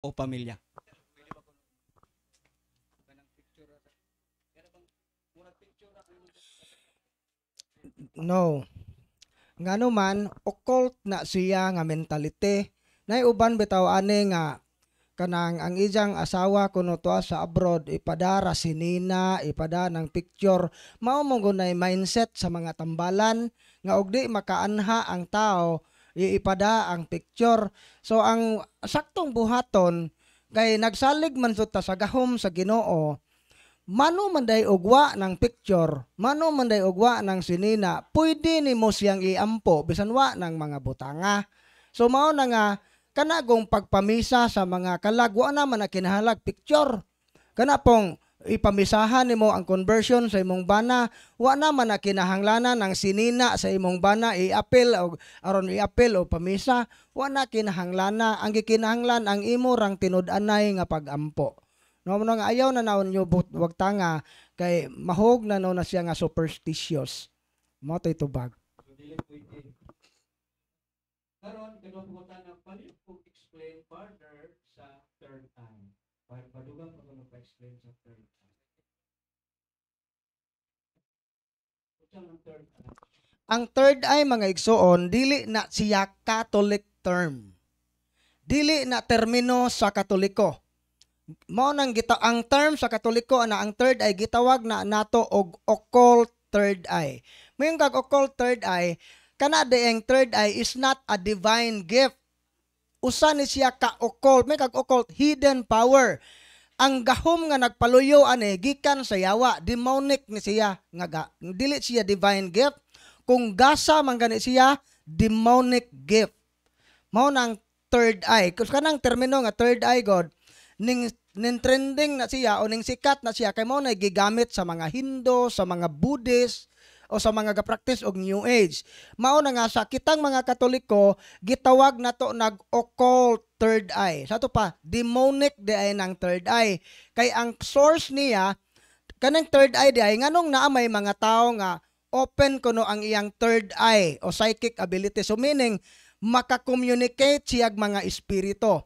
o pamilya. No. Ngano man occult na siya nga mentality. Nay uban bitaw ani nga kanang ang iyang asawa kuno tuwa sa abroad ipadara sinina, ipada ng picture. Mao mo gunay mindset sa mga tambalan nga og di makaanha ang tao ipada ang picture. So ang saktong buhaton kay nagsalig man sud ta sa gahom sa Ginoo. Mano man day ugwa ng picture, mano man day ugwa ng sinina, pwede nimo siyang iampo bisan wa ng mga butanga. So mao na nga kanagong pagpamisa sa mga kalag wa na man na kinahalag picture. Kana pong ipamisahan nimo ang conversion sa imong bana, wa na man na kinahanglanan ng sinina sa imong bana i-appeal o aron i-appeal o pamisa, wa na kinahanglana ang gikinahanglan ang imo rang tinud-anay nga pagampo. No mo nga ayaw na naon nyo wag tanga kay mahog na no na siya nga superstitious. Mo to'y tubag. So, dili pwede. Karon kinahanglan ng palit ko explain further sa third eye. Padugang ko pa-explain sa third eye. Ang third eye. Ang third eye mga igsoon dili na siya Catholic term. Dili na termino sa Katoliko. Mao nang ang term sa Katoliko ana ang third eye gitawag na nato og occult third eye. Mayong kag occult third eye kana ang third eye is not a divine gift. Usa ni siya ka occult, may kag occult hidden power. Ang gahom nga nagpaluyo ani gikan sa yawa, demonic ni siya nga dili siya divine gift. Kung gasa man gani siya demonic gift. Mao nang third eye. Kus kanang termino nga third eye god ning trending na siya o ning sikat na siya kay mo na gigamit sa mga Hindu, sa mga Buddhist o sa mga ga-practice og New Age. Mao na nga sa kitang mga Katoliko gitawag nato nag-occult third eye. Sa to pa demonic di ay ng third eye. Kay ang source niya kanang third eye di ay nganong naa may mga tao nga open kuno ang iyang third eye o psychic ability. So meaning maka-communicate siyag mga espiritu.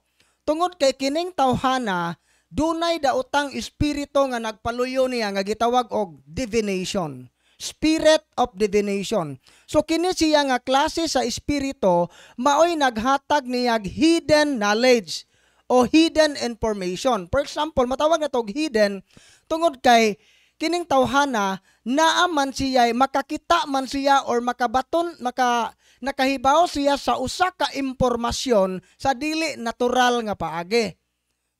Tungod kay kining tawhana, dunay daotang espiritu nga nagpaluyo niya nga gitawag og divination. Spirit of divination. So kini siya nga klase sa espiritu maoy naghatag niyag hidden knowledge o hidden information. For example, matawag na tog hidden tungod kay kining tawhana naa man siya makakita man siya or nakahibaw siya sa usa ka impormasyon sa dili natural nga paagi.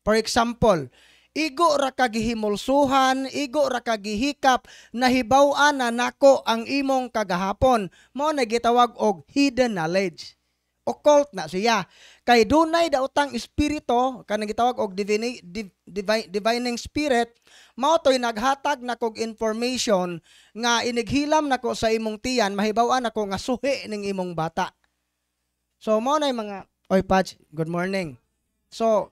For example, igo ra kagihimulsuhan, igo ra kagihikap, nahibaw-an na nako ang imong kagahapon. Mao na gitawag og hidden knowledge. Occult na siya. Kay dunay daotang espiritu kanang gitawag og divining spirit, mao toy naghatag nako information nga inighilam nako sa imong tiyan, mahibaw-an nako nga suhi ning imong bata. So mao na mga oy Patch, good morning. So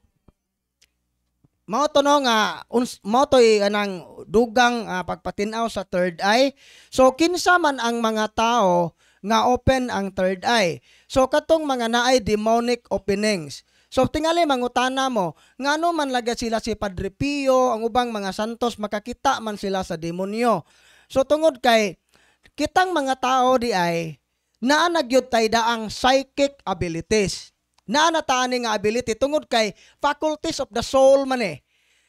mao to no nga mao toy anang dugang pagpatinaw sa third eye. So kinsa man ang mga tao nga open ang third eye. So katong mga naay demonic openings. So tingali mangutana mo, ngano man laga sila si Padre Pio, ang ubang mga santos makakita man sila sa demonyo. So tungod kay kitang mga tao di ay naa nagyud tay daang psychic abilities. Naa nataani nga ability tungod kay faculties of the soul man eh.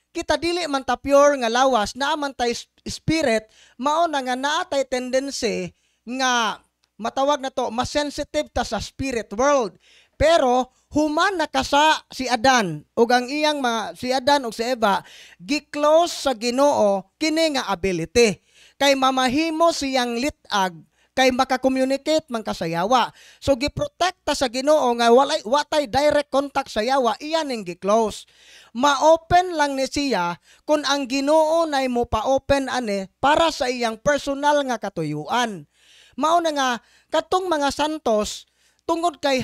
Kita dili man ta pure nga lawas, naa man tay spirit, mao na nga naa tay tendency nga matawag na to, mas sensitive ta sa spirit world. Pero human nakasa si Adan ug ang iyang si Adan ug si Eva gi-close sa Ginoo kini nga ability. Kay mamahimo siyang litag kay maka-communicate man ka sa yawa. So gi-protect ta sa Ginoo nga watay direct contact sa yawa, iyan ning gi-close. Ma-open lang ni siya kung ang Ginoo nay mo pa-open ani para sa iyang personal nga katuyuan. Mao na nga katong mga santos tungod kay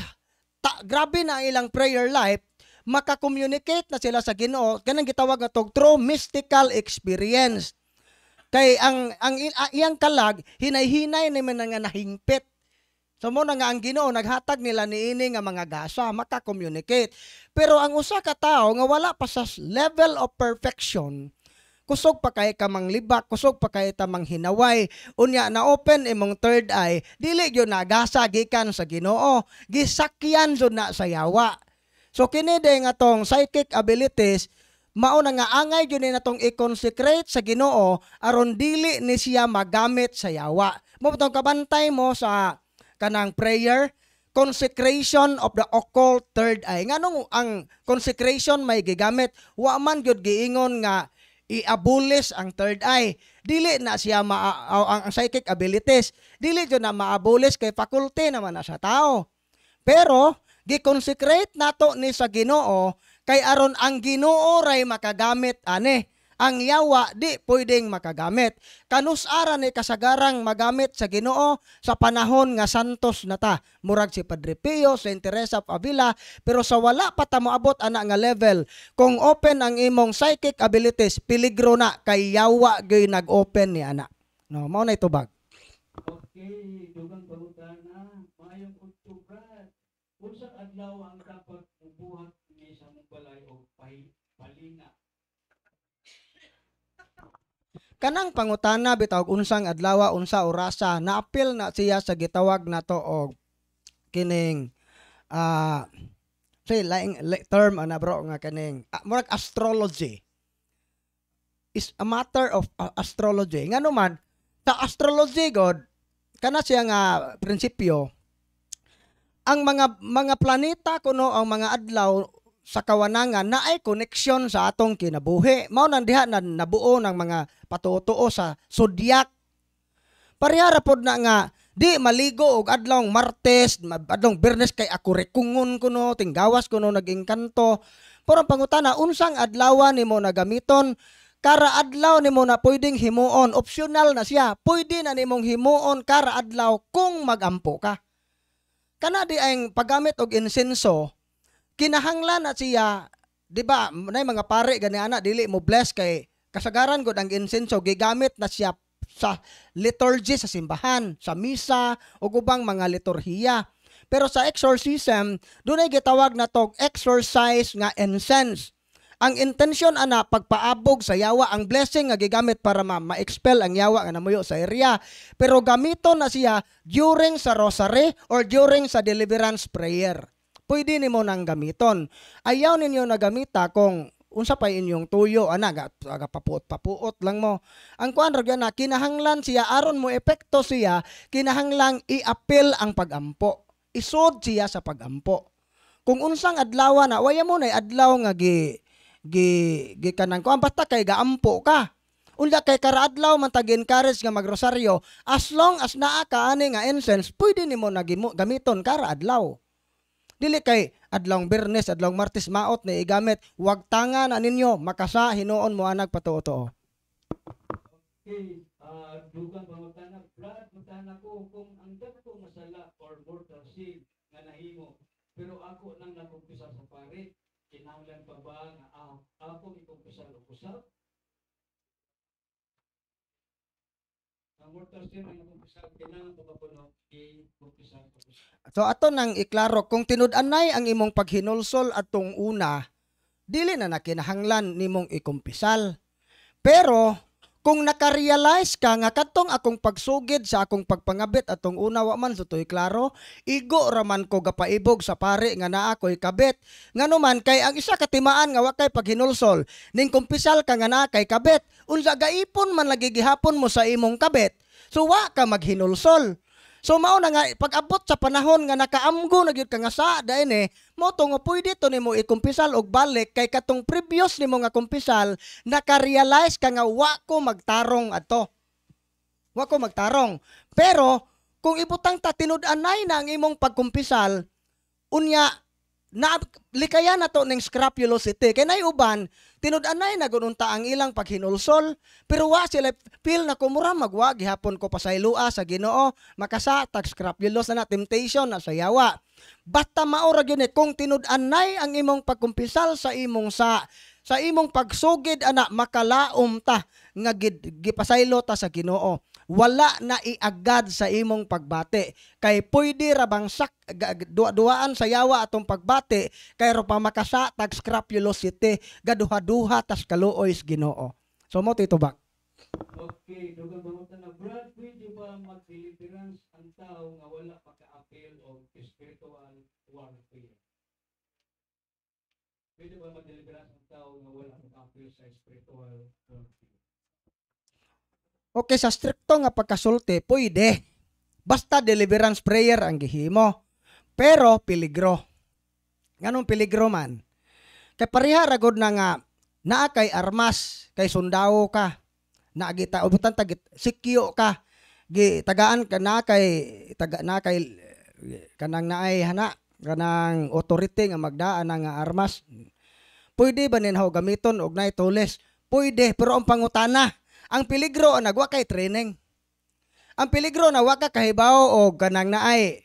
grabe na ilang prayer life, maka-communicate na sila sa Ginoo kanang gitawag nga tog true mystical experience. Kay ang iyang kalag hinay-hinay naman nga nahingpit So mo na nga ang Ginoo naghatag nila niini nga mga gasa maka-communicate. Pero ang usa ka tawo nga wala pa sa level of perfection, kusog pa kay ka manglibak, kusog pa kay ta manghinaway, unya na open imong third eye, dili gyud nagasa gikan sa Ginoo, gisakyan jud na sa yawa. So kini day nga tong psychic abilities mao na nga angay gyud ni natong i-consecrate sa Ginoo aron dili ni siya magamit sa yawa. Mo tong kabantay mo sa kanang prayer, consecration of the occult third eye. Nganong ang consecration may gigamit, wa man gyud giingon nga i-abolish ang third eye. Dili na siya ang psychic abilities. Dili jud na ma-abolish kay faculty naman na sa tao. Pero gi-consecrate nato ni sa Ginoo kay aron ang Ginoo ray makagamit ani. Ang yawa di pwedeng makagamit. Kanus-ara ni kasagarang magamit sa Ginoo sa panahon nga santos na ta. Murag si Padre Pio, Saint Teresa of Avila, pero sa wala pa ta moabot ana nga level, kung open ang imong psychic abilities, peligro na kay yawa gyud nag-open ni ana. No, mao na itubag. Okay, dugang pangutana, maayong udto brad. Unsa adlaw ang dapat mubuhat ni sa mong balay o palinga? Kanang pangutana bitaw unsang adlaw, unsa orasa, naapil na siya sa gitawag nato og kining say laing term ana bro nga kaning murag astrology is a matter of astrology. Ngano man sa astrology god kana siya nga prinsipyo ang mga planeta kuno ang mga adlaw sa kawanangan na ay koneksyon sa atong kinabuhi. Mao nang diha na nabuo ng mga patuo sa zodiac. Pareha ra pod na nga di maligo og adlawng Martes, adlawng Biyernes kay ako rekungon kuno, tinggawas kuno naging kanto. Pero ang pangutana unsang adlaw nimo nagamiton? Kara adlaw nimo na pwedeng himuon, optional na siya. Pwede na nimong himuon kara adlaw kung magampo ka. Kana di ang paggamit og insenso kinahanglan na siya, di ba, nay mga pare gani ana dili mo bless kay kasagaran gud ang insenso gigamit na siya sa liturgy sa simbahan, sa misa ug ubang mga liturhiya. Pero sa exorcism, dunay gitawag na tog exorcise nga incense. Ang intention ana pagpaabog sa yawa, ang blessing nga gigamit para ma-expel ang yawa nga namuyo sa area. Pero gamiton na siya during sa rosary or during sa deliverance prayer. Pwede nimo nang gamiton. Ayaw ninyo na gamita kung unsa pa inyong tuyo ana papuot lang mo. Ang kuan ra na kinahanglan siya aron mo epekto siya, kinahanglang i-appeal ang pagampo. Isod siya sa pagampo. Kung unsang adlaw na waya mo na adlaw nga gi kanang kuan basta kay gaampo ka. Unya kay karaadlaw man tag-encourage nga magrosaryo, as long as naa ka ani nga incense, pwede nimo na gamiton karaadlaw. Dili kay adlawng Biyernes, adlawng Martes maot na igamit, wag tanga na ninyo, makasa hinuon mo anag patuo-tuo. Okay, dugang pangutana, brad, mutana ko kung ang dako masala or mortal sin nga nahimo, pero ako nang nakumpisa sa pare, kinahanglan pa ba nga ako ikumpisa og usab? Ang mortal sin ang nakumpisa, kinahanglan pa ba kuno ikumpisa og usab? So ato nang iklaro, kung tinud-anay ang imong paghinulsol atong una, dili na nakinahanglan nimong ikumpisal. Pero kung nakarealize ka nga katong akong pagsugid sa akong pagpangabit atong una wa man sutoy klaro, igo raman ko gapaibog sa pare nga naa ko'y kabit. Nganuman kay ang isa katimaan nga wa kay paghinulsol, ning kumpisal ka nga naa kay kabit, unsa gaipon man lagi gihapon mo sa imong kabit. So wa ka maghinulsol. So mao na nga pag-abot sa panahon nga nakaamgo na gyud ka nga sa dayon mo to nga pwede to nimo ikumpisal og balik kay katong previous nimo nga kumpisal naka-realize ka nga wa ko magtarong adto. Wa ko magtarong. Pero kung ibutang ta tinud-anay na ang imong pagkumpisal unya na likayan na to ning scrupulosity kay nay uban tinud-anay na gununta ang ilang paghinulsol pero wa sila feel na kumura magwa gihapon ko pasaylua sa Ginoo makasa tag scrupulous na temptation na sa yawa basta maura gyud kung tinud-anay ang imong pagkumpisal sa imong pagsugid ana makalaom ta nga gipasaylo ta sa Ginoo wala na iagad sa imong pagbati. Kay pwede ra bang duaan sa yawa atong pagbati kay ro pa makasa tag scrupulosity gaduha-duha tas kaluoy sa Ginoo. So mo titubak. Okay, dugang bangutan na Brad, pwede ba mag-deliverance ang tao nga wala pagka-appeal o spiritual warfare? Pwede ba mag-deliverance ang tao nga wala pagka-appeal sa spiritual warfare? Okay, sa stricto nga pagkasulti, pwede. Basta deliverance prayer ang gihimo. Pero peligro. Nganong peligro man? Kay pareha ragod na nga naa kay armas, kay sundao ka. Naagita ubutan tagit sikyo ka. Gi tagaan ka na kay kanang naay hana kanang authority nga magdaan nga armas. Pwede ba ninhaw gamiton og nay tules? Pwede, pero ang pangutana, ang peligro nagwa kay training. Ang peligro na wa ka kahibaw og kanang naay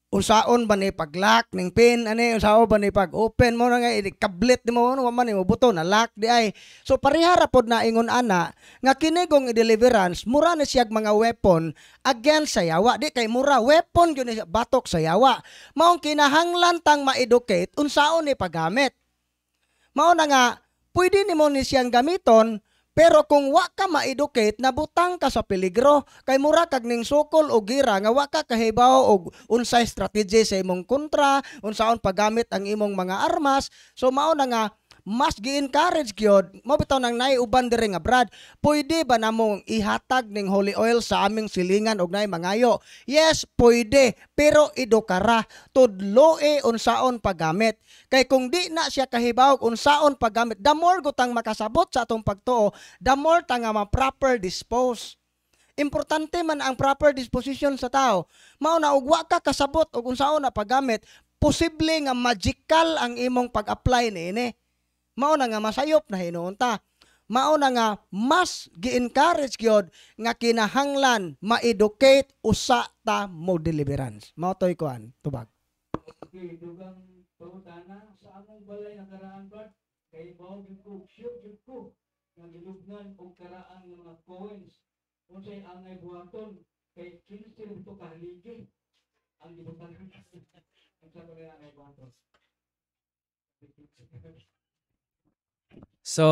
usaon ba ni pag-lock ning pin ani usaon ba ni pag-open mo na nga kablit mo no man mo buto na lock di ay. So pareha ra pod na ingon ana nga kinigong i-deliverance mura na siyag mga weapon against sa yawa. Di kay mura weapon gyud ni batok sa yawa. Maong kinahanglan tang ma-educate unsaon ni paggamit. Mao na nga pwede nimo ni siyang gamiton. Pero kung wa ka ma-educate, nabutang ka sa peligro. Kay mura kag ning sukol o gira nga wa ka kahibaw og unsay strategy sa imong kontra, unsaon paggamit ang imong mga armas. So mao na nga mas gi-encourage gyud mo bitaw nang naiuban diri nga Brad, pwede ba namong ihatag ning holy oil sa aming silingan og nay mangayo? Yes, pwede, pero edukara tudloe unsaon paggamit. Kay kung di na siya kahibaw unsaon paggamit, the more gutang makasabot sa atong pagtuo, the more ta nga ma-proper dispose. Importante man ang proper disposition sa tao. Mao na ug wa ka kasabot og unsaon na paggamit, posible nga magical ang imong pag-apply niini. Mao na nga masayop na hinuon ta. Mao na nga mas gi-encourage gyud nga kinahanglan ma-educate usa ta mo deliverance. Mao toy kuan tubag. Okay, dugang pangutana sa among balay nga karaan Brad, kay mao gyud ko sure gyud ko nga gilugnan og karaan nga mga coins unsay angay buhaton kay kinsa dito kahaligi ang gibutan ang sa balay angay buhaton. So,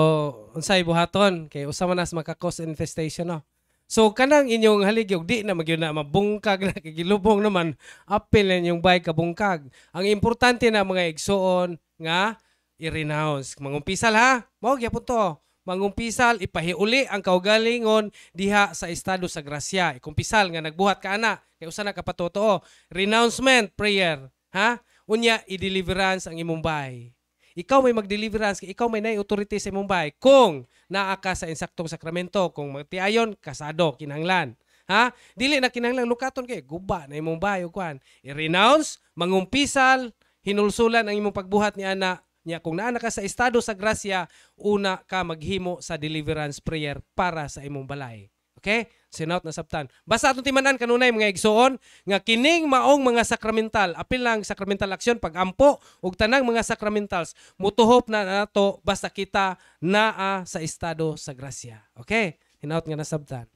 unsay buhaton kay usa man nas maka-cause infestation no. So kanang inyong haligyog di na magyud na mabungkag na kay gilubong naman apil na inyong bay kabungkag. Ang importante na mga igsoon nga i-renounce. Mangumpisal ha. Mao gyapon to. Mangumpisal ipahiuli ang kaugalingon diha sa estado sa grasya. Ikumpisal nga nagbuhat ka ana kay usa na kapatotoo. Renouncement prayer, ha? Unya i-deliverance ang imong bay. Ikaw may mag-deliverance, ikaw may authority sa imong bahay. Kung naa ka sa insaktong sakramento, kung magtiayon, kasado, kinahanglan. Ha? Dili na kinahanglan lukaton kay guba na imong bahay o kuan. I-renounce, mangumpisal, hinulsulan ang imong pagbuhat ni ana. Nya kung naa ka sa estado sa grasya, una ka maghimo sa deliverance prayer para sa imong balay. Okay? Sinaut na sabtan. Basta atong timanan kanunay mga igsoon nga kining maong mga sakramental, apil lang sakramental aksyon pagampo ug tanang mga sakramentals mutuhop na nato basta kita naa sa estado sa grasya. Okay? Hinaut nga nasabtan.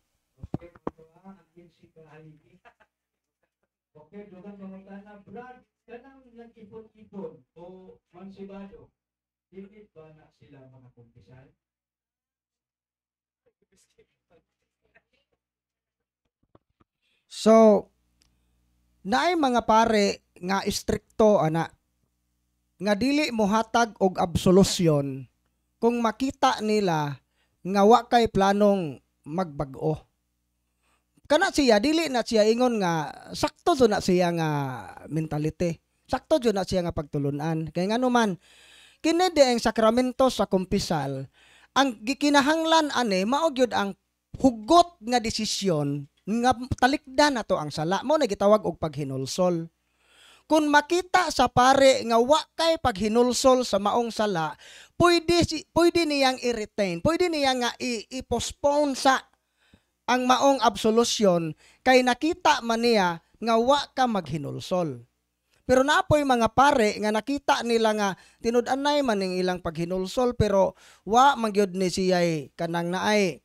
Okay, dugang pangutana Brad, kanang nag-ipon-ipon o mansibado, dili ba na sila mga kumpisal? So, naay mga pare nga istrikto ana nga dili mohatag og absolusyon kung makita nila nga wa kay planong magbag-o. Kana siya dili na siya ingon nga sakto do na siya nga mentality. Sakto do na siya nga pagtulunan. Kay ngano man kini di ang sakramento sa kumpisal, ang gikinahanglan ani mao gyud ang hugot nga desisyon nga talikdan nato ang sala mo na gitawag og paghinulsol. Kung makita sa pare nga wa kay paghinulsol sa maong sala, pwede niyang i-retain, pwede niya nga i-postpone sa ang maong absolusyon kay nakita man niya nga wa ka maghinulsol. Pero napoy mga pare nga nakita nila nga tinud-anay man ning ilang paghinulsol pero wa man gyud ni siya'y kanang naay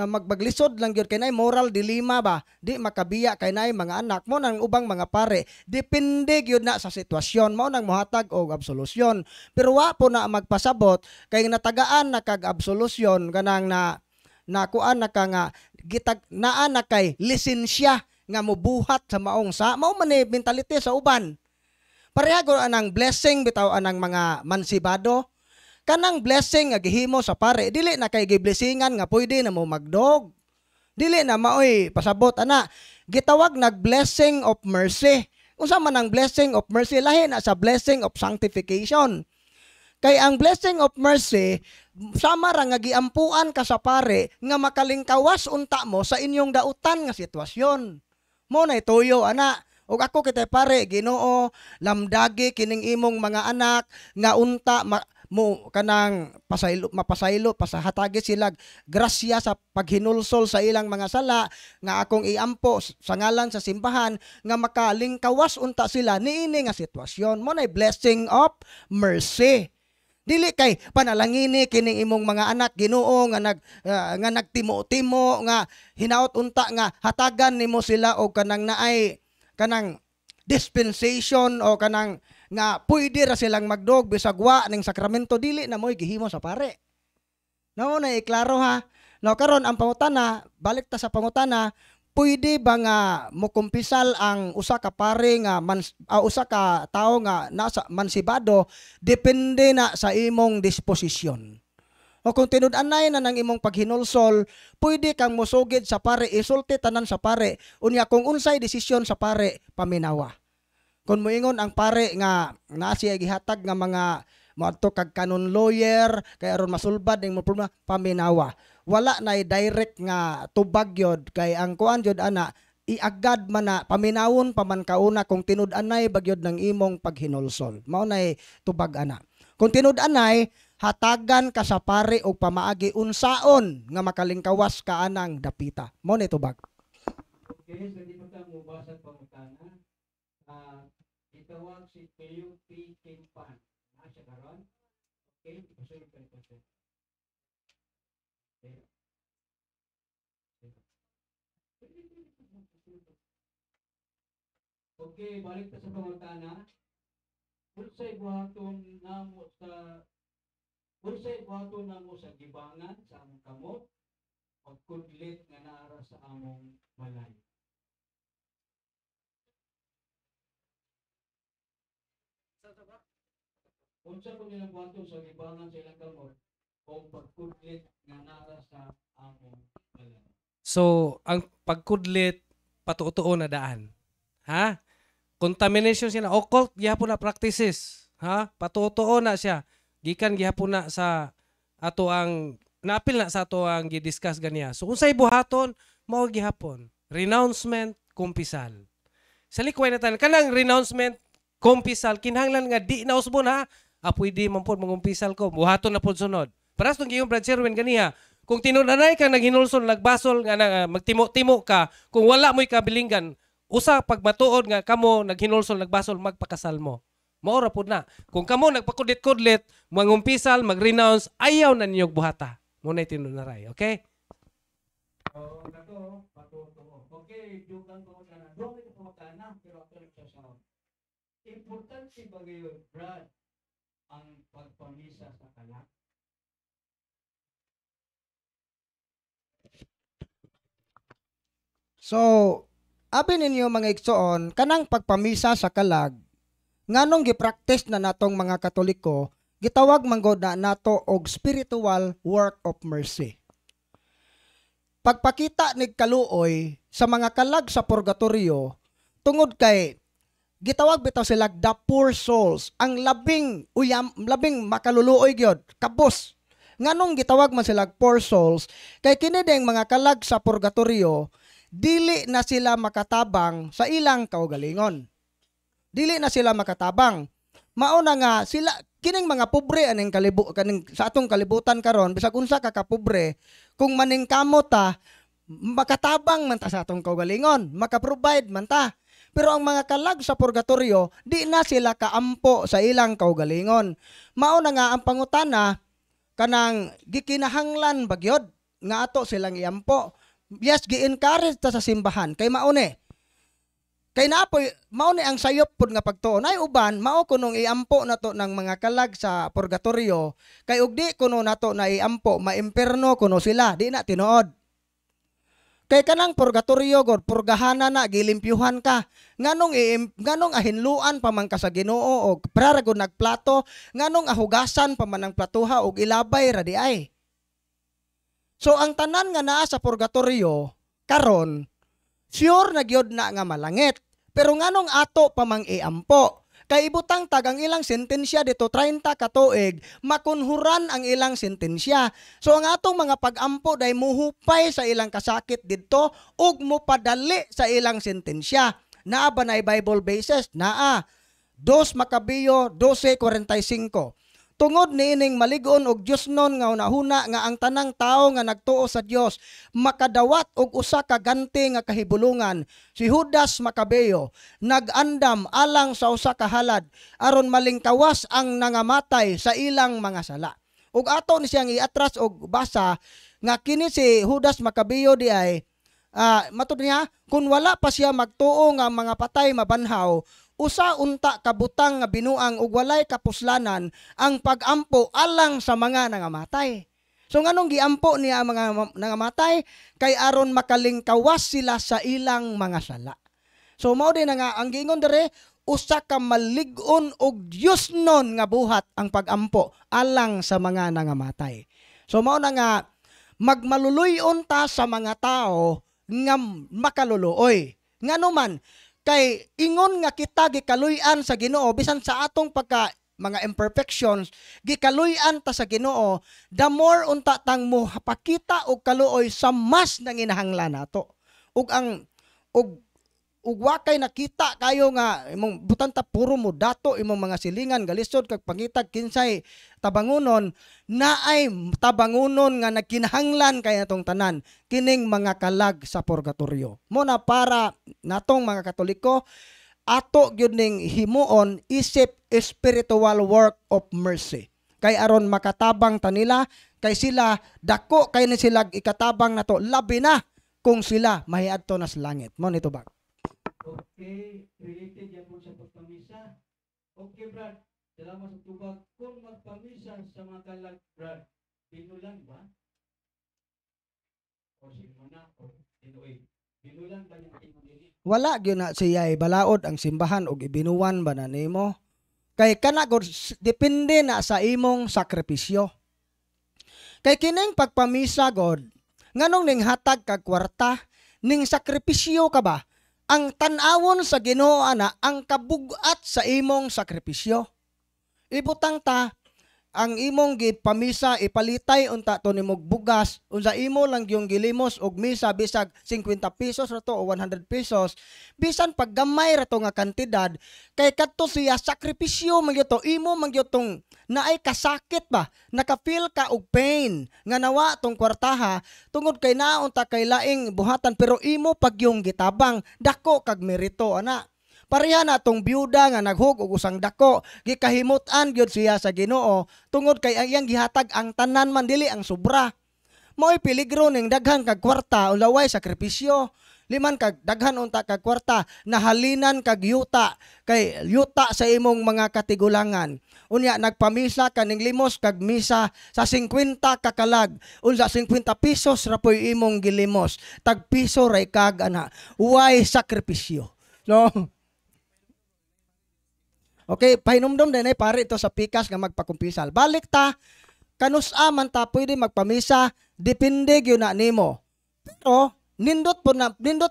magbaglisod lang gyud kay nay moral dilemma ba, di makabiya kay nay mga anak mo nang ubang mga pare, depende gyud na sa sitwasyon mo nang mohatag og absolusyon. Pero wa po na magpasabot kay natagaan na kag absolusyon kanang nakuan na ka nga gitag naa na kay lisensya nga mobuhat sa maong sa mao man ni mentality sa uban. Pareha gyud anang blessing bitaw anang mga mansibado. Kanang blessing nga gihimo sa pare, dili na kay giblessingan nga pwede na mo magdog. Dili na maoy pasabot ana. Gitawag nag blessing of mercy. Unsa man ang blessing of mercy, lahi na sa blessing of sanctification. Kay ang blessing of mercy sama ra nga giampuan ka sa pare nga makalingkawas unta mo sa inyong dautan nga sitwasyon. Mo na ituyo ana. Og ako kitay pare Ginoo, lamdagi kining imong mga anak nga unta mo kanang mapasaylo pasahatagi sila grasya sa paghinulsol sa ilang mga sala nga akong iampo sa ngalan sa simbahan nga makalingkawas unta sila niini nga sitwasyon. Mo nay blessing of mercy. Dili kay panalangini kining imong mga anak Ginoo nga nagtimo-timo nga hinaot unta nga hatagan nimo sila og kanang naay kanang dispensation o kanang nga pwede ra silang magdog bisag wa ning sakramento, dili na mo'y gihimo sa pare. Nao na iklaro ha. No karon ang pangutana, balik ta sa pangutana, pwede ba nga mokumpisal ang usa ka pare nga usa ka tawo nga nasa mansibado, depende na sa imong disposisyon. O kung tinud-anay na ng imong paghinulsol, pwede kang musugid sa pare, isulti tanan sa pare, unya kung unsay desisyon sa pare, paminawa. Kung moingon ang pare nga naa siya gihatag nga mga moadto kag canon lawyer kay aron masulbad ning problema, paminawa. Wala na direct nga tubag yod kay ang kuan jud ana iagad man na paminawon pa man kauna kung tinud-anay bagyod ng imong paghinulsol. Mao nay tubag ana. Kung tinud-anay hatagan ka sa pare og pamaagi unsaon nga makalingkawas ka anang dapita. Mao nay tubag. Okay, so di mo ta mo basa pangutana. Itawag si Teo P. Kimpan. Nasa karon? Okay, ipasulit ka ito. Okay, balik ta sa pangutana. Unsay buhaton namo sa gibangan sa among kamot pagkudlit nga naara sa among balay. Unsa ko nilang buhaton sa gibangan sa ilang kamot o pagkudlit nga naara sa among balay. So, ang pagkudlit patutuo na daan. Ha? Contamination sila, occult gihapon na practices. Ha? Patutuo na siya. Gikan gihapon na sa ato ang napil na sa ato ang gidiscuss ganiya. So unsay buhaton mao gihapon. Renouncement, kumpisal. Sa likway na tanan kanang renouncement, kumpisal kinahanglan nga di na usbon ha. Pwede man pod mangumpisal ko. Buhaton na pod sunod. Para sa giyong Brad Sherwin ganiya. Kung tinud-anay ka naghinulsol, nagbasol nga magtimo-timo ka, kung wala mo'y kabilinggan, usa pag matuod nga kamo naghinulsol, nagbasol, magpakasal mo. Maura po na. Kung kamo nagpakudlit-kudlit, mangumpisal, mag-renounce, ayaw na ninyong buhata. Muna tinunaray. Okay? So, nato, patuto. Okay, dugang pangutana. Dugang ito pangutana, pero ako nagsasaw. Importante ba ngayon, Brad, ang pagpamisa sa kalak? So, abi ninyo mga igsoon, kanang pagpamisa sa kalag, nganong gipractice na natong mga Katoliko, gitawag manggod na nato og spiritual work of mercy. Pagpakita ni kaluoy sa mga kalag sa purgatorio, tungod kay gitawag bitaw sila the poor souls, ang labing makaluluoy gyud, kabos. Nganong gitawag man sila poor souls, kay kini ding mga kalag sa purgatorio, dili na sila makatabang sa ilang kaugalingon. Dili na sila makatabang. Mao na nga sila kining mga pobre aning kaning sa atong kalibutan karon bisag unsa ka kapobre kung maningkamot ta makatabang man ta sa atong kaugalingon, maka-provide man ta. Pero ang mga kalag sa purgatorio, di na sila kaampo sa ilang kaugalingon. Mao na nga ang pangutana kanang gikinahanglan bagyod nga ato silang iampo. Yes, gi-encourage ta sa simbahan kay maune. Kay naapoy mauni ang sayop pod nga pagtuon. Ay uban mao kunong iampo nato ng mga kalag sa purgatorio kay ug di kuno nato na iampo maimperno kuno sila di na tinuod. Kay kanang purgatorio gud purgahana na gilimpyuhan ka. Nganong ahinluan pa man ka sa Ginoo og para gud nagplato, nganong ahugasan pa man ang platuha og ilabay ra di ay. So ang tanan nga naa sa purgatorio karon sure na gyud na nga malangit. Pero nganong ato pa mang iampo? Kay ibutang tag ang ilang sentensya dito 30 ka tuig, makunhuran ang ilang sentensya. So ang atong mga pag-ampo day muhupay sa ilang kasakit didto ug mopadali sa ilang sentensya. Naa ba nay Bible basis? Naa. 2 Macabeyo 12:45. Tungod niining maligon og Dios non nga unahuna nga ang tanang tao nga nagtuo sa Dios makadawat og usa ka ganti nga kahibulungan. Si Judas Macabeyo nag-andam alang sa usa ka halad aron malingkawas ang nangamatay sa ilang mga sala. Ug ato ni siyang iatras og basa nga kini si Judas Macabeyo di ay matud niya kun wala pa siya magtuo nga mga patay mabanhaw usa unta kabutang nga binuang ug walay kapuslanan ang pag-ampo alang sa mga nangamatay. So nganong giampo niya ang mga nangamatay kay aron makalingkawas sila sa ilang mga sala. So mao din nga ang giingon dire usa ka malig-on og Dios non nga buhat ang pag-ampo alang sa mga nangamatay. So mao na nga magmaluluyon ta sa mga tao nga makaluluoy. Ngano man kay ingon nga kita gikaluy-an sa Ginoo bisan sa atong pagka mga imperfections gikaluy-an ta sa Ginoo, the more unta tang mo pakita og kaluoy sa mas nanginahanglan nato. Ug wakay nakita kayo nga imong butanta puro mo dato imong mga silingan galisod kag pangitag kinsay tabangunon naay tabangunon nga nagkinahanglan kay natong tanan kining mga kalag sa purgatorio. Mo na para natong mga Katoliko ato gyud ning himuon isip spiritual work of mercy. Kay aron makatabang ta nila kay sila dako kay ni sila ikatabang nato labi na kung sila mahiadto na sa langit. Mo nito ba? Okay, related yan po sa pagpamisa. Okay, Brad. Salamat sa tubag. Kung magpamisa sa mga kalag, Brad, binulan ba? O sino na? O sinuoy? Binulan ba yung tinulili? Wala gyud na siya balaod ang simbahan og ibinuwan ba na nimo? Kay kana gud depende na sa imong sakripisyo. Kay kining pagpamisa god, nganong ning hatag kag kwarta, ning sakripisyo ka ba? Ang tan-awon sa Ginoo ana ang kabugat sa imong sakripisyo. Ibutang ta ang imong gipamisa ipalitay unta to nimog bugas unsa imo lang yung gilimos og misa bisag 50 pesos ra to o 100 pesos bisan paggamay ra to nga kantidad kay kadto siya sakripisyo man gyud to imo man gyud tong naay kasakit ba naka-feel ka og pain nga nawa tong kwartaha tungod kay naon ta kay laing buhatan pero imo pag yung gitabang dako kag merito ana. Pareha na tong byuda nga naghug og usang dako, gikahimut-an gyud siya sa Ginoo tungod kay ang iyang gihatag ang tanan man dili ang sobra. Mao'y peligro ning daghan kag kwarta ulaway sakripisyo. Liman kag daghan unta kag kwarta nahalinan kag yuta kay yuta sa imong mga katigulangan. Unya nagpamisa kaning limos kag misa sa 50 ka kalag. Unsa 50 pesos ra poy imong gilimos. Tag piso ra kag ana. Why sakripisyo? No. Okay, pahinumdom din ay pare ito sa pikas nga magpakumpisal. Balik ta, kanusa man ta pwede magpamisa, depende gyud na nimo. Pero nindot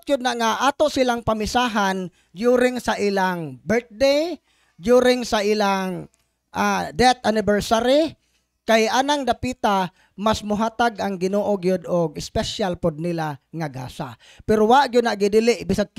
gyud na nga ato silang pamisahan during sa ilang birthday, during sa ilang death anniversary, kay anang dapita mas muhatag ang Ginoo gyud og special pod nila nga gasa. Pero wa gyud na gidili bisag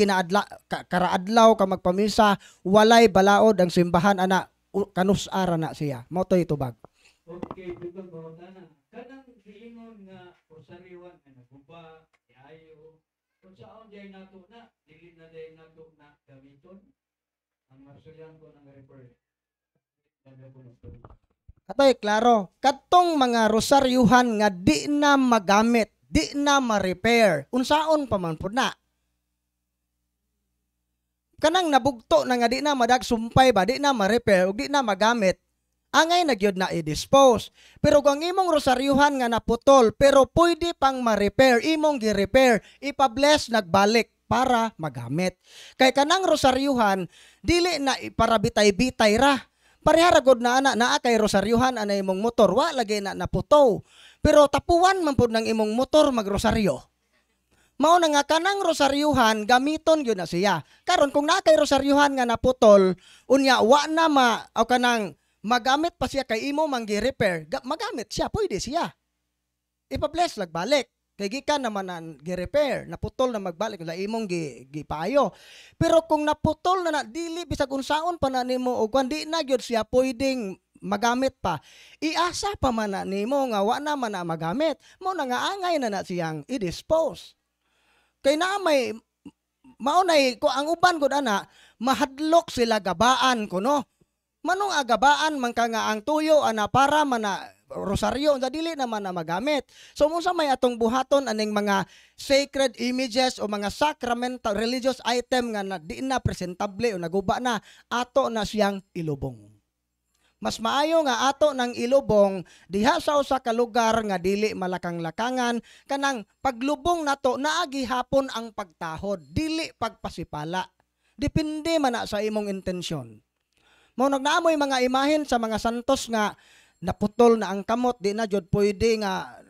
karaadlaw ka magpamisa walay balaod ang simbahan ana kanus-ara na siya. Mao toy tubag. Okay, dugay ba na. Kanang giingon nga rosaryoan nga naguba, ayo. Kung saan jay nato na, dili na day nato na gamiton. Ang marsulyan ko nang refer. Katoy klaro, katong mga rosaryuhan nga di na magamit di na ma-repair. Unsaon pa man pud na. Kanang nabugto na nga di na madagsumpay ba, di na ma-repair, ug di na magamit, angay na gyud na i-dispose. Pero kung imong rosaryuhan nga naputol, pero pwede pang ma-repair, imong gi-repair, ipa-bless nagbalik para magamit. Kay kanang rosaryuhan, dili na para bitay-bitay ra. Parehara gud na ana naa kay rosaryuhan ana imong motor, wa lagi na naputo. Pero tapuan man pud ng imong motor magrosaryo. Mao na nga kanang rosaryuhan gamiton gyud na siya. Karon kung naa kay rosaryuhan nga naputol, unya wa na o kanang magamit pa siya kay imo manggi-repair, magamit siya, pwede siya. Ipa-bless lagbalik. Kay gikan naman ang gi-repair, naputol na magbalik la imong gipaayo. Pero kung naputol na dili bisag unsaon pa na nimo og kun di na gyud siya pwedeng magamit pa, iasa pa man na nimo nga wa na man na magamit, mo na nga angay na siyang i-dispose. Kay na may maunay ko ang uban gud ana mahadlok sila gabaan kuno. Manong agabaan man ka nga ang tuyo ana para man na rosaryo sa dili naman na magamit. So unsa may atong buhaton aning mga sacred images o mga sacramental religious item nga di na presentable o naguba na, ato na siyang ilubong. Mas maayo nga ato ng ilubong diha sa usa ka lugar nga dili malakang-lakangan, kanang paglubong nato naagi hapon ang pagtahod, dili pagpasipala. Depende man na sa imong intensyon. Mao nagnaamoy mga imahen sa mga santos nga naputol na ang kamot, di na jud pwede nga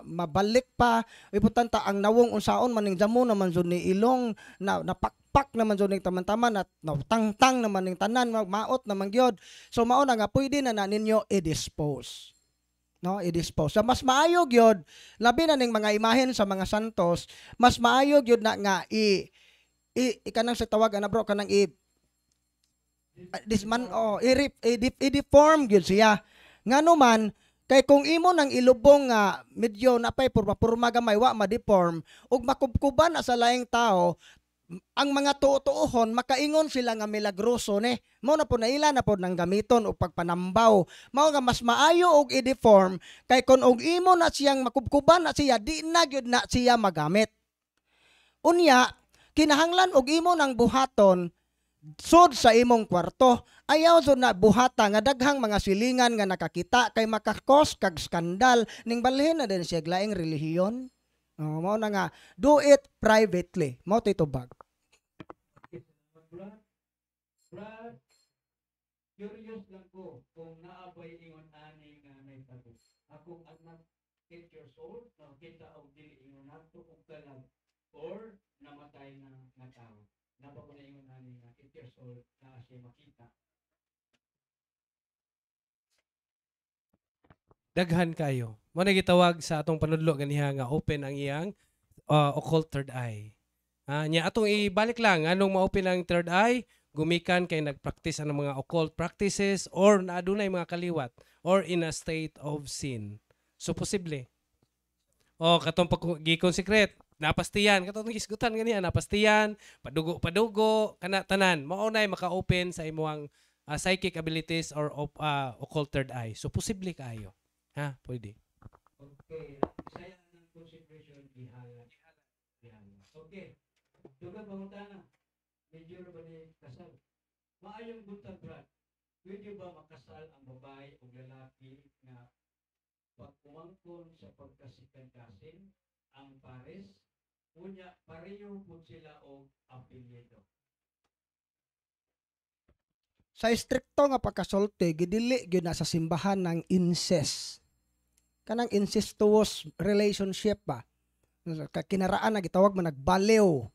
mabalik pa. Importante ang nawong unsaon maning jamo naman jud ni ilong na napakpak naman jud ning taman-taman at tangtang naman ning tanan maot naman gyud. So mao na nga pwede na ninyo i-dispose. No, i-dispose. So mas maayog gyud labi na ning mga imahen sa mga santos, mas maayog gyud na nga kanang sa tawag ana bro kanang i-deform gyud siya. Ngano man kay kung imo nang ilubong nga medyo napay purma gamay wa ma-deform ug makubkuban na sa laing tao, ang mga tuohon makaingon sila nga milagroso ni. Mao na po naila na po nang gamiton og pagpanambaw. Mao nga mas maayo og i-deform kay kun og imo na siyang makubkuban na siya, di na gyud na siya magamit. Unya kinahanglan og imo nang buhaton sud sa imong kwarto. Ayaw sud na buhata nga daghang mga silingan nga nakakita kay makakos kag skandal ning balhin na din siya laing relihiyon. Mao na nga do it privately. Mao tay tubag. Brad, curious lang ko kung naabay ingon ani nga may tago. Akong anak 8 years old, nakita og dili ingon nato og kalag or namatay na nga tao. Napa ko na ingon ani nga 8 years old na siya makita. Daghan kayo. Mo na gitawag sa atong panudlo ganiha nga open ang iyang occult third eye. Nya atong ibalik lang anong ma-open ang third eye, gumikan kay nagpractice ang mga occult practices or naadunay mga kaliwat or in a state of sin. So posible. Katong pag-consecrate, napastiyan, katong gisgutan ganiha, napastiyan, padugo kana tanan. Mao nay maka-open sa imong psychic abilities or occult third eye. So posible kaayo. Pwede. Okay, saya ng consideration ihala. Okay. Duga pangutana. Medyo na ba ni kasal? Maayong buntag Brad. Pwede ba makasal ang babae o lalaki na pag umangkon sa pagkasikan-kasin ang pares, unya pareho po sila o apelyido? Sa istrikto nga pagkasulti, gidili gyud na sa simbahan ng incest. Kanang incestuous relationship ba? Kinaraan na gitawag mo nagbaliw.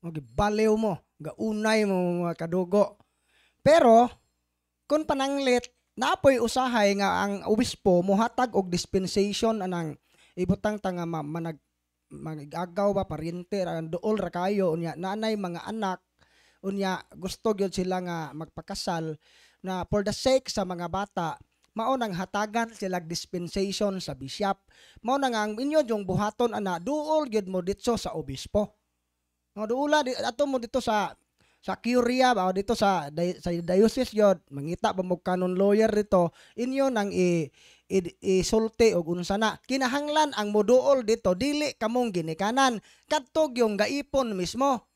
Gibaliw mo, gaunay mo mga kadugo. Pero kung pananglit, napoy usahay nga ang obispo muhatag og dispensation anang ibutang tanga magagaw ba paryente dool ra kayo unya nanay mga anak unya gusto gyud sila nga magpakasal na for the sake sa mga bata mao nang hatagan sila dispensation sa bishop. Mao na nga ang inyo yung buhaton ana duol gyud mo ditso sa obispo. No duula ato mo dito sa sa Curia ba o dito sa diocese yun, mangita ba mo canon lawyer dito, inyo nang isulti og unsa na. Kinahanglan ang moduol dito dili kamong ginikanan kadtog yung gaipon mismo.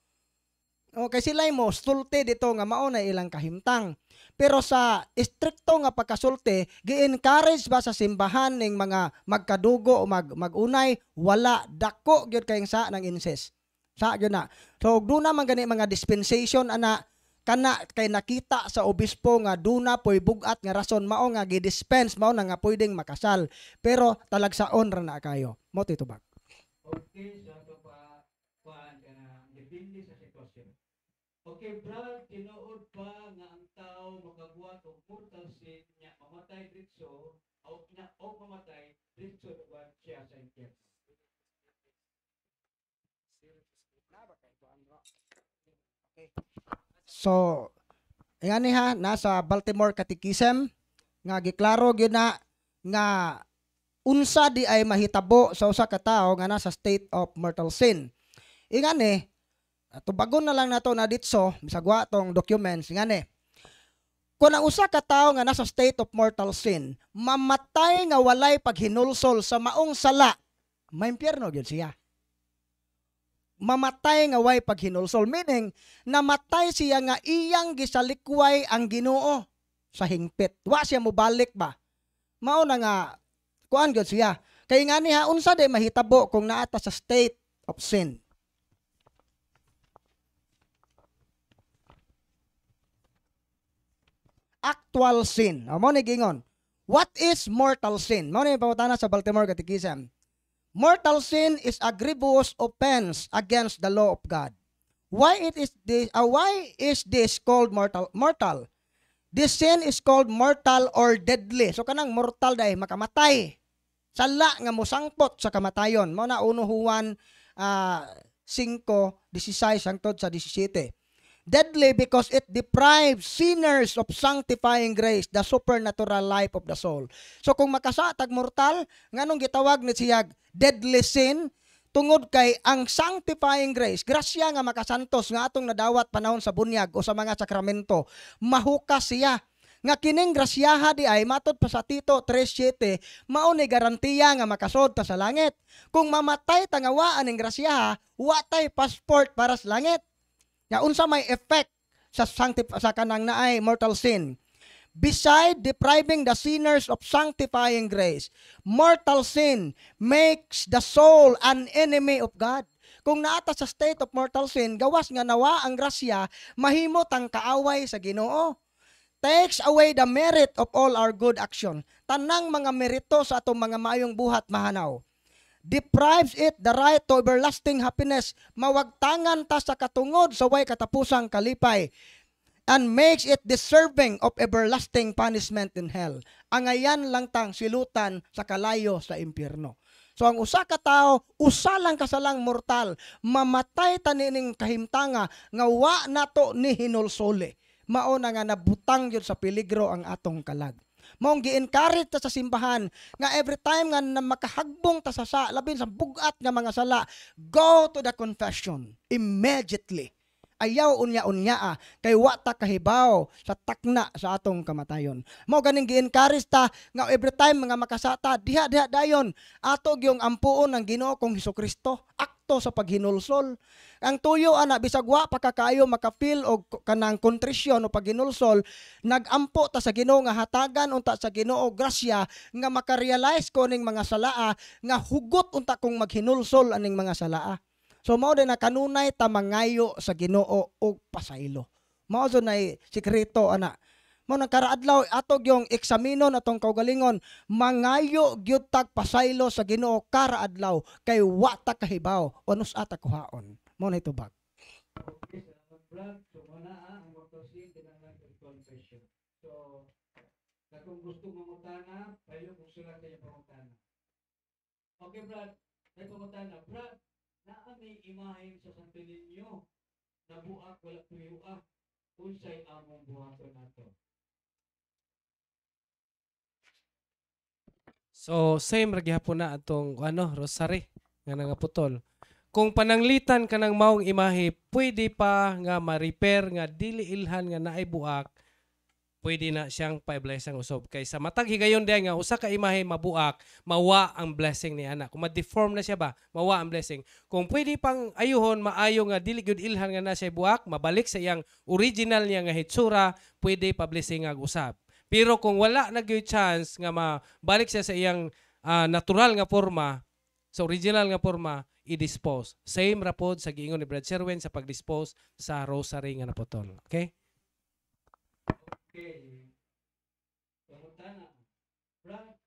Okay, sila mo sulti dito nga mao na ilang kahimtang. Pero sa istrikto nga pagkasulti, gi-encourage ba sa simbahan ning mga magkadugo o magunay, wala dako gyud kayong sa ng incest. Sa gyud na. So duna man gani mga dispensation ana kana kay nakita sa obispo nga duna poy bugat nga rason mao nga gi-dispense mao na nga pwedeng makasal. Pero talagsaon ra na kayo. Mo titubag. Okay, so ito pa, depende sa sitwasyon. Okay, Brad, tinuod pa nga ang tao makabuhat og mortal sin niya mamatay dito o mamatay dito ba siya sa impyerno. So, ingani ha, nasa Baltimore Catechism, nga giklaro gyud na nga unsa di ay mahitabo sa usa ka tawo nga nasa state of mortal sin. Ingani, tubagon na lang nato na ditso, bisagwa tong documents, ingani. Kung ang usa ka tawo nga nasa state of mortal sin, mamatay nga walay paghinulsol sa maong sala, may impyerno gyud siya. Mamatay nga way paghinulsol, meaning namatay siya nga iyang gisalikway ang Ginoo sa hingpit. Wa siya mobalik ba? Mao na nga kuan gyud siya. Kay ngani ha unsa day mahitabo kung naata sa state of sin. Actual sin. Mao ni gingon. What is mortal sin? Mao ni pangutana sa Baltimore Catechism. Mortal sin is a grievous offense against the law of God. Why is this called mortal? This sin is called mortal or deadly. So kanang mortal day makamatay. Sala nga mosangpot sa kamatayon. Mao na 1 Juan 5:16 hangtod sa 17. Deadly because it deprives sinners of sanctifying grace, the supernatural life of the soul. So kung makasatag mortal, nganong gitawag ni siyag deadly sin, tungod kay ang sanctifying grace, grasya nga makasantos nga atong nadawat panahon sa bunyag o sa mga sakramento, mahukas siya. Nga kining grasyaha di ay matod pa sa Tito 3:7, mao ni garantiya nga makasod ta sa langit. Kung mamatay tangawaan ning grasyaha, wa tay passport para sa langit. Ya unsa may effect sa kanang naay mortal sin. Beside depriving the sinners of sanctifying grace, mortal sin makes the soul an enemy of God. Kung naata sa state of mortal sin, gawas nga nawa ang grasya, mahimot ang kaaway sa Ginoo. Takes away the merit of all our good action. Tanang mga merito sa atong mga maayong buhat mahanaw. Deprives it the right to everlasting happiness. Mawagtangan ta sa katungod sa way katapusang kalipay. And makes it deserving of everlasting punishment in hell. Angayan lang tang silutan sa kalayo sa impyerno. So ang usa ka tawo, usa lang kasalang mortal, mamatay ta nining kahimtanga nga wa nato ni hinulsole. Mao na nga nabutang yun sa peligro ang atong kalag. Maong gi-encourage ta sa simbahan nga every time nga makahagbong ta sa labin sa bugat nga mga sala, go to the confession immediately. Ayaw unya-unya kay wa ta kahibaw sa takna sa atong kamatayon. Mao ganing gi-encourage ta nga every time mga makasata diha dayon ato gyung ampuon ang Ginoo kong Hesukristo, akto sa paghinulsol. Ang tuyo ana bisag wa pa kaayo makapil og kanang kontrisyon o paghinulsol, nagampo ta sa Ginoo nga hatagan unta sa Ginoo grasya nga makarealize ko ning mga salaa nga hugot unta kong maghinulsol aning mga salaa. So mao din na kanunay ta mangayo sa Ginoo og pasaylo. Mao so nay sikreto ana. Mao nang karaadlaw atog yung eksaminon atong kaugalingon, mangayo gyud tag pasaylo sa Ginoo karaadlaw kay wa ta kahibaw unus ata kuhaon. Mao na itubag. Okay, salamat Brad. So muna ang mortal sin tinanglan sa confession. So kung gusto mangutana, payo kung sila kayo pangutana. Okay Brad, may pangutana. Brad, naa may imahen sa Santo Niño na buak wala tuyo unsay among buhaton nato. So same ra gihapon na atong rosary nga nangaputol. kung pananglitan ka ng maong imahe, pwede pa nga ma-repair nga dili ilhan nga naay buak, pwede na siyang pa-bless ang usob. Kaysa matag higayon diay nga usa ka imahe mabuak, mawa ang blessing ni ana. Kung ma-deform na siya ba, mawa ang blessing. Kung pwede pang ayuhon, maayo nga dili gyud ilhan nga na siya buak, mabalik sa iyang original niya nga hitsura, pwede pa-blessing ang usab. Pero kung wala na gyud chance nga mabalik siya sa iyang natural nga forma, sa original nga forma, i-dispose. Same rapod sa giingon ni Brad Sherwin sa pag-dispose sa rosary nga naputol. Okay? Okay. Pangutana. Brad,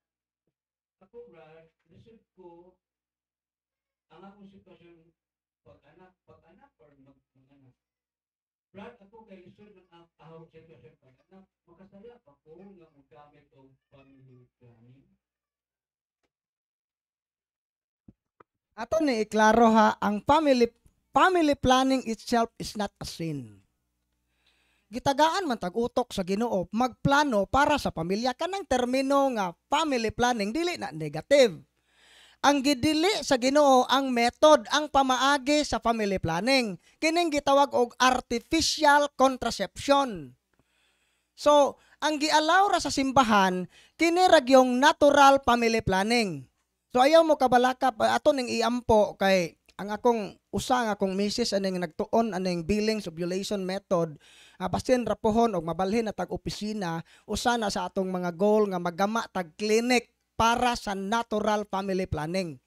ako Brad, lisod ko ang akong sitwasyon pag-anak or mag-anak. Brad, ako kay lisod ng ahong sitwasyon pag-anak, makasaya pa ko nga magamit o family planning. Ato ni iklaro ha, ang family planning itself is not a sin. Gitagaan man tag-utok sa Ginoo magplano para sa pamilya. Kanang termino nga family planning dili na negative. Ang gidili sa Ginoo ang method, ang pamaagi sa family planning. Kining gitawag og artificial contraception. So, ang gialaw ra sa simbahan kini ra gyung natural family planning. So ayaw mo kabalaka ato ning iampo kay ang akong usa nga akong misis aning nagtuon aning Billings ovulation method, basin rapohon og mabalhin na tag opisina, usa na sa atong mga goal nga magama tag clinic para sa natural family planning.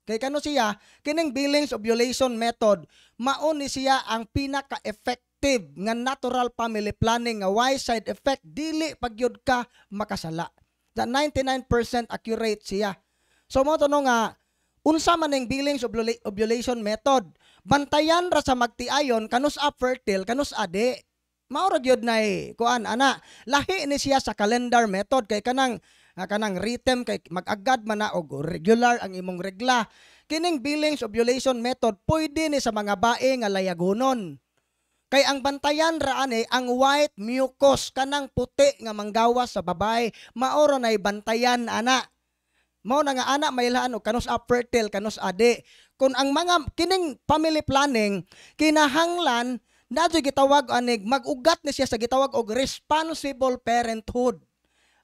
Kay kano siya, kining Billings ovulation method, mao ni siya ang pinaka-effective nga natural family planning nga way side effect dili pagyud ka makasala. That 99% accurate siya. So mo to no nga unsa man ning Billings ovulation method, bantayan ra sa magtiayon kanus a fertile kanus ade. Mao ra gyud nay kuan ana. Lahi ni siya sa calendar method kay kanang rhythm kay mag-agad man na og regular ang imong regla. Kining Billings ovulation method pwede ni sa mga bae nga layagonon. Kay ang bantayan ra ani ang white mucus kanang puti nga manggawas sa babae, mao ra nay bantayan ana. Mao na nga ana mailaan og kanus up fertile kanus ade. Kung ang mga kining family planning kinahanglan nadto gitawag anig mag-ugat ni siya sa gitawag og responsible parenthood.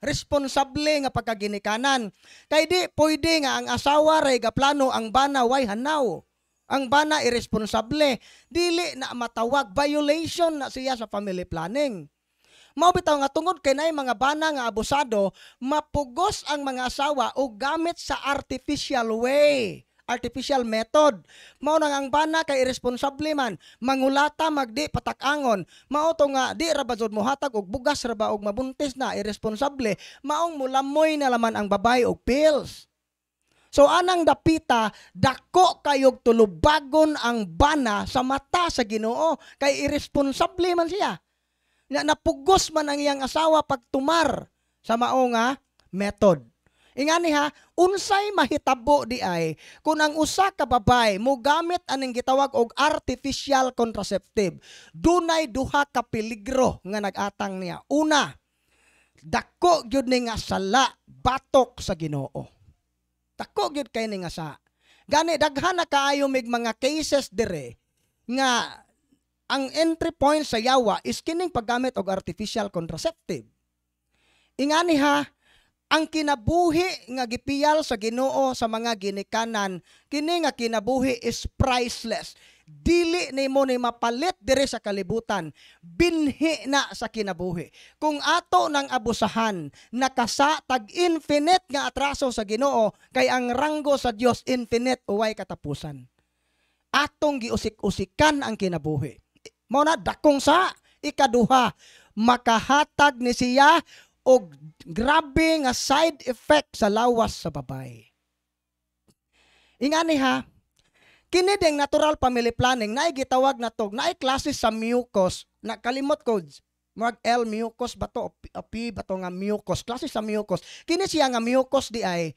Responsable nga pagkaginikanan. Kay di pwede nga ang asawa ray gaplano ang bana way hanaw. Ang bana irresponsable, dili na matawag violation na siya sa family planning. Mao bitaw nga tungod kay nay mga bana nga abusado, mapugos ang mga asawa og gamit sa artificial way, artificial method. Mao nang ang bana kay irresponsable man, mangulata magdi patakangon. Mao to nga di ra ba jud mohatag og bugas ra ba og mabuntis na irresponsable, maong mulamoy na laman ang babae og pills. So anang dapita, dako kayog tulubagon ang bana sa mata sa Ginoo kay irresponsable man siya. Napugos man ang iyang asawa pagtumar sa mao nga method. Ingani ha, unsay mahitabo di ay kung ang usa ka babay mo gamit aning gitawag og artificial contraceptive, dunay duha ka peligro nga nagatang niya. Una, dako gyud ni nga sala batok sa Ginoo. Dako gyud kay ni nga sa. Gani daghan na kaayo mig mga cases dire nga ang entry point sa yawa is kining paggamit og artificial contraceptive. Ingani ha, ang kinabuhi nga gipiyal sa Ginoo sa mga ginikanan, kini nga kinabuhi is priceless. Dili nimo ni mapalit dire sa kalibutan, binhi na sa kinabuhi. Kung ato nang abusahan, nakasa tag infinite nga atraso sa Ginoo, kay ang ranggo sa Dios infinite uway katapusan. Atong giusik-usikan ang kinabuhi. Mao na dakong sa ikaduha, makahatag ni siya og grabe nga side effect sa lawas sa babae. Ingani ha, kini ding natural family planning na gitawag na to, na klase sa mucus, nakalimot ko mag L mucus bato o P bato nga mucus, klase sa mucus. Kini siya nga mucus di ay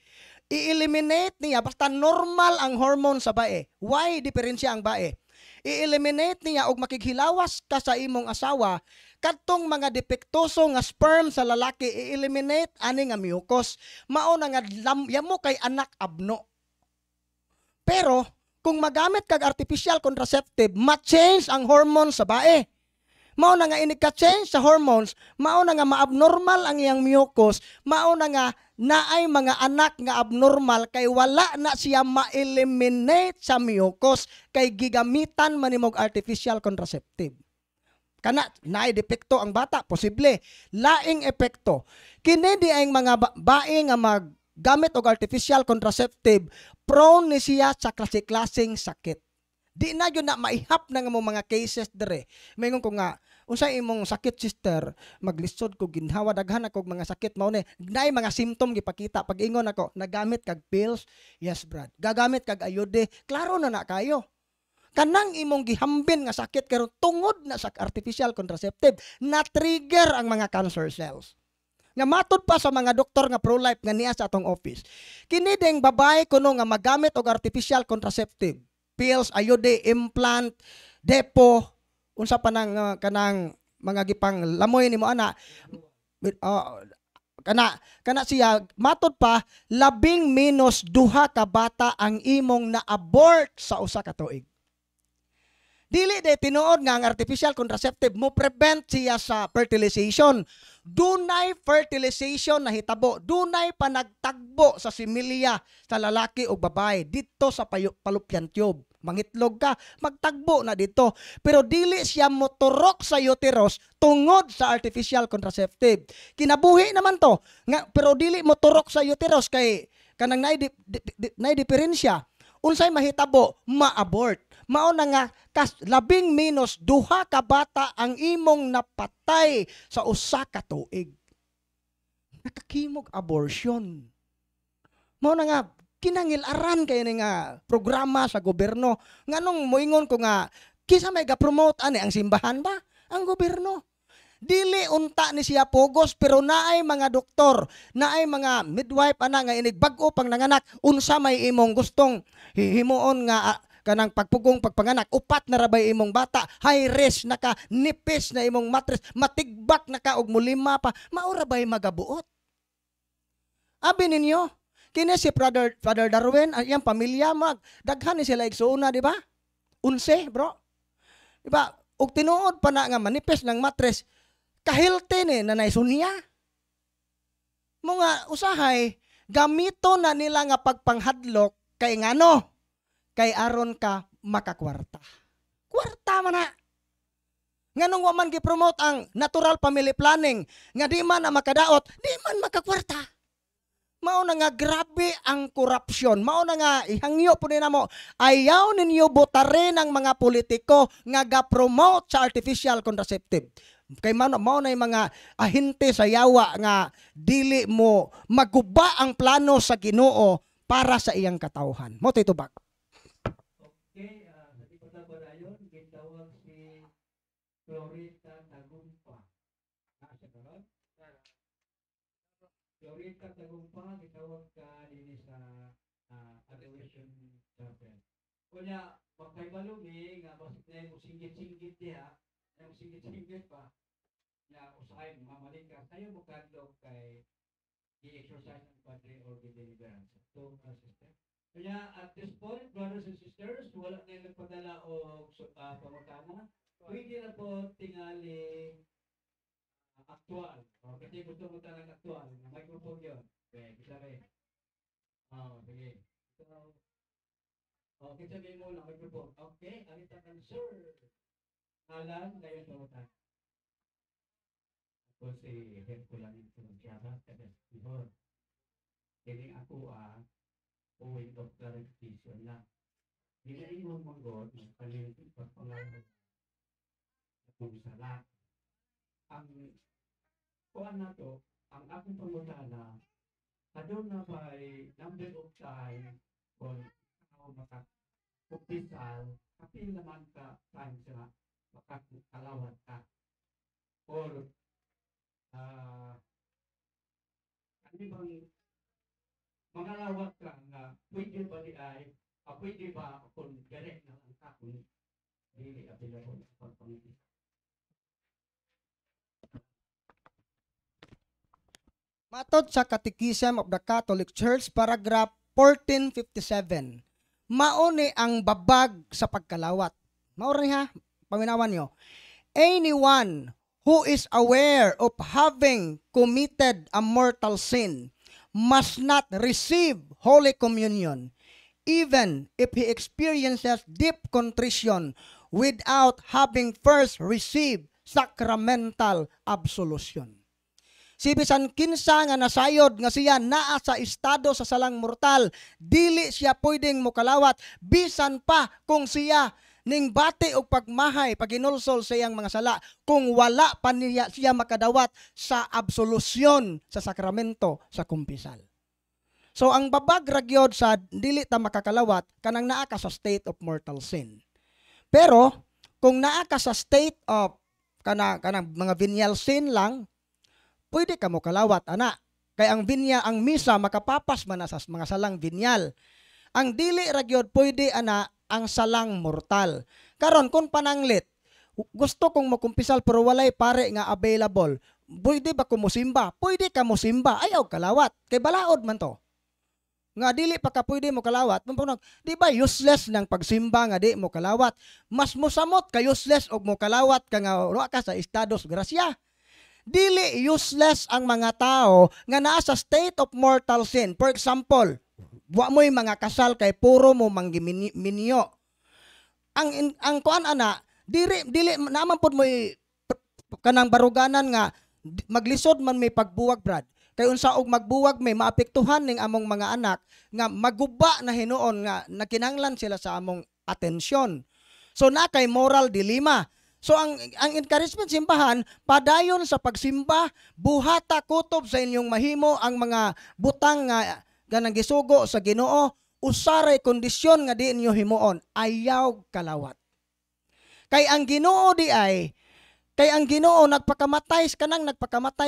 i-eliminate niya basta normal ang hormone sa bae. Why diferensya ang bae? I-eliminate niya og makighilawas ka sa imong asawa kadtong mga depektoso nga sperm sa lalaki, i-eliminate ani nga mucus. Mao na nga yamo kay anak abno. Pero kung magamit kag artificial contraceptive, ma-change ang hormones sa bae. Mao na nga inika-change sa hormones, mao na nga ma-abnormal ang iyang mucus, mao na nga naay mga anak nga abnormal kay wala na siya ma-eliminate sa mucus kay gigamitan man nimog artificial contraceptive. Kana naay depekto ang bata, posible laing epekto. Kini di ang mga bae nga maggamit og artificial contraceptive, prone ni siya sa klase-klaseng sakit. Di na yun na maihap na nga mo mga cases dire. Mayingon ko nga, unsay imong sakit sister, maglisod ko ginhawa daghan ako mga sakit mao ni. Naay mga symptom gipakita pag ingon ako, nagamit kag pills, yes brad. Gagamit kag ayude, klaro na kayo. Kanang imong gihambin nga sakit karon tungod na sa artificial contraceptive, na trigger ang mga cancer cells. Nga matod pa sa mga doktor nga pro-life nga niya sa atong office. Kini ding babae kuno nga magamit og artificial contraceptive, pills, ayude, implant, depo, unsa pa nang kanang mga gipang lamoy nimo ana. Kana siya matod pa 12 ka bata ang imong na-abort sa usa ka tuig. Dili de tinuod nga ang artificial contraceptive mo prevent siya sa fertilization. Dunay fertilization na hitabo, dunay panagtagbo sa similya sa lalaki o babae dito sa fallopian tube. Mangitlog ka, magtagbo na dito. Pero dili siya moturok sa uterus tungod sa artificial contraceptive. Kinabuhi naman to, nga, pero dili moturok sa uterus kay kanang nay diferensya. Unsay mahitabo, ma-abort. Mao na nga 12 ka bata ang imong napatay sa usa ka tuig. Nakakimog abortion. Mao na nga kinangilaran kay ni nga programa sa gobyerno. Nganong moingon ko nga kisa may ga-promote ani ang simbahan ba? Ang gobyerno. Dili unta ni siya pugos pero naay mga doktor, naay mga midwife ana nga inig bag-o pang nanganak, unsa may imong gustong himuon nga kanang pagpugong pagpanganak, upat na rabay imong bata, high risk naka, nipis na imong mattress, matigbak naka og mulima pa, maura bay magabuot. Abi ninyo, kini si Father Darwin, ang iyang pamilya daghan ni sila igsuuna, di ba? 11, bro. Di ba? Og tinuod pa na nga manipis ng mattress, kahilti ni nanay sunya. Mga usahay, gamito na nila nga pagpanghadlok kay ngano? Kay aron ka makakwarta. Kwarta man na. Nganong wa man gi-promote ang natural family planning nga di man na makadaot, di man makakwarta. Mao na nga grabe ang korupsyon. Mao na nga ihangyo po nina mo. Ayaw ninyo botare ng mga politiko nga ga-promote sa artificial contraceptive. Kay mao na yung mga ahente sa yawa nga dili mo maguba ang plano sa Ginoo para sa iyang katawhan. Mo titubak. Okay, sa ipata ba dayon, gitawag si Florita Tagumpa. Nasa karon? Florita Tagumpa, gitawag ka din sa Adoration Chapel. Kunya, magkaibalumi nga basit na yung singgit-singgit diha, yung singgit-singgit pa, na usahay mamalik ka, tayo mo kadlog kay i-exercise ng Padre or deliverance. So, sister. Kaya at this point, brothers and sisters, wala na yung nagpadala o pamagkana. Pwede na po tingali aktual. Kasi gusto mo talagang aktual. Microphone yun. Okay, kita rin. Sige. So, kita mo na microphone. Okay, alita kan sir. Alan, ngayon pamutan. Ako si Herculan Funchara, before. Kini ako point of clarification lang. Hindi mo manggot ng kanilang pagpangalan kung sala. Ang kuan na to, ang akong pangutana, kadon na ba'y number of time kung ako makapagpisal, kapil naman ka time sa makakalawat ka. Or, ano bang mga lawak ka nga pwede ba di ay pwede ba kung direct na lang ka kung dili available sa pagpangiti. Matod sa Catechism of the Catholic Church, paragraph 1457, Mao ni ang babag sa pagkalawat. Mao rin ha, paminawan nyo. Anyone who is aware of having committed a mortal sin must not receive Holy Communion, even if he experiences deep contrition without having first received sacramental absolution. Si bisan kinsa nga nasayod nga siya naa sa estado sa salang mortal, dili siya pwedeng mokalawat bisan pa kung siya ning bati og pagmahay paginulsol sa iyang mga sala kung wala pa niya siya makadawat sa absolusyon sa sakramento sa kumpisal. So ang babag ra gyud sa dili ta makakalawat kanang naa ka sa state of mortal sin. Pero kung naa ka sa state of kanang mga venial sin lang, pwede ka mo kalawat, ana. Kay ang misa makapapas man na sa mga salang venial. Ang dili ra gyud pwede ana ang salang mortal. Karon kung pananglit, gusto kong makumpisal pero walay pare nga available. Pwede ba ko mosimba? Pwede ka mosimba. Ayaw kalawat. Kay balaod man to. Nga dili pa ka pwede mo kalawat. Di ba useless ng pagsimba nga di mo kalawat? Mas mosamot ka useless og mo kalawat ka nga wala ka sa estados grasya. Dili useless ang mga tao nga naa sa state of mortal sin. For example, wa mo'y mga kasal kay puro mo manggiminyo. Ang kuan ana, dili naman pud mo'y kanang baruganan nga maglisod man may pagbuwag, brad. Kay unsa og magbuwag may maapektuhan ning among mga anak nga maguba na hinuon nga nakinahanglan sila sa among atensyon. So na kay moral dilemma. So ang encouragement simbahan padayon sa pagsimba, buhata kutob sa inyong mahimo ang mga butang nga ganang gisugo sa Ginoo, usaray kondisyon nga di inyo himuon, ayaw kalawat. Kay ang Ginoo nagpakamatay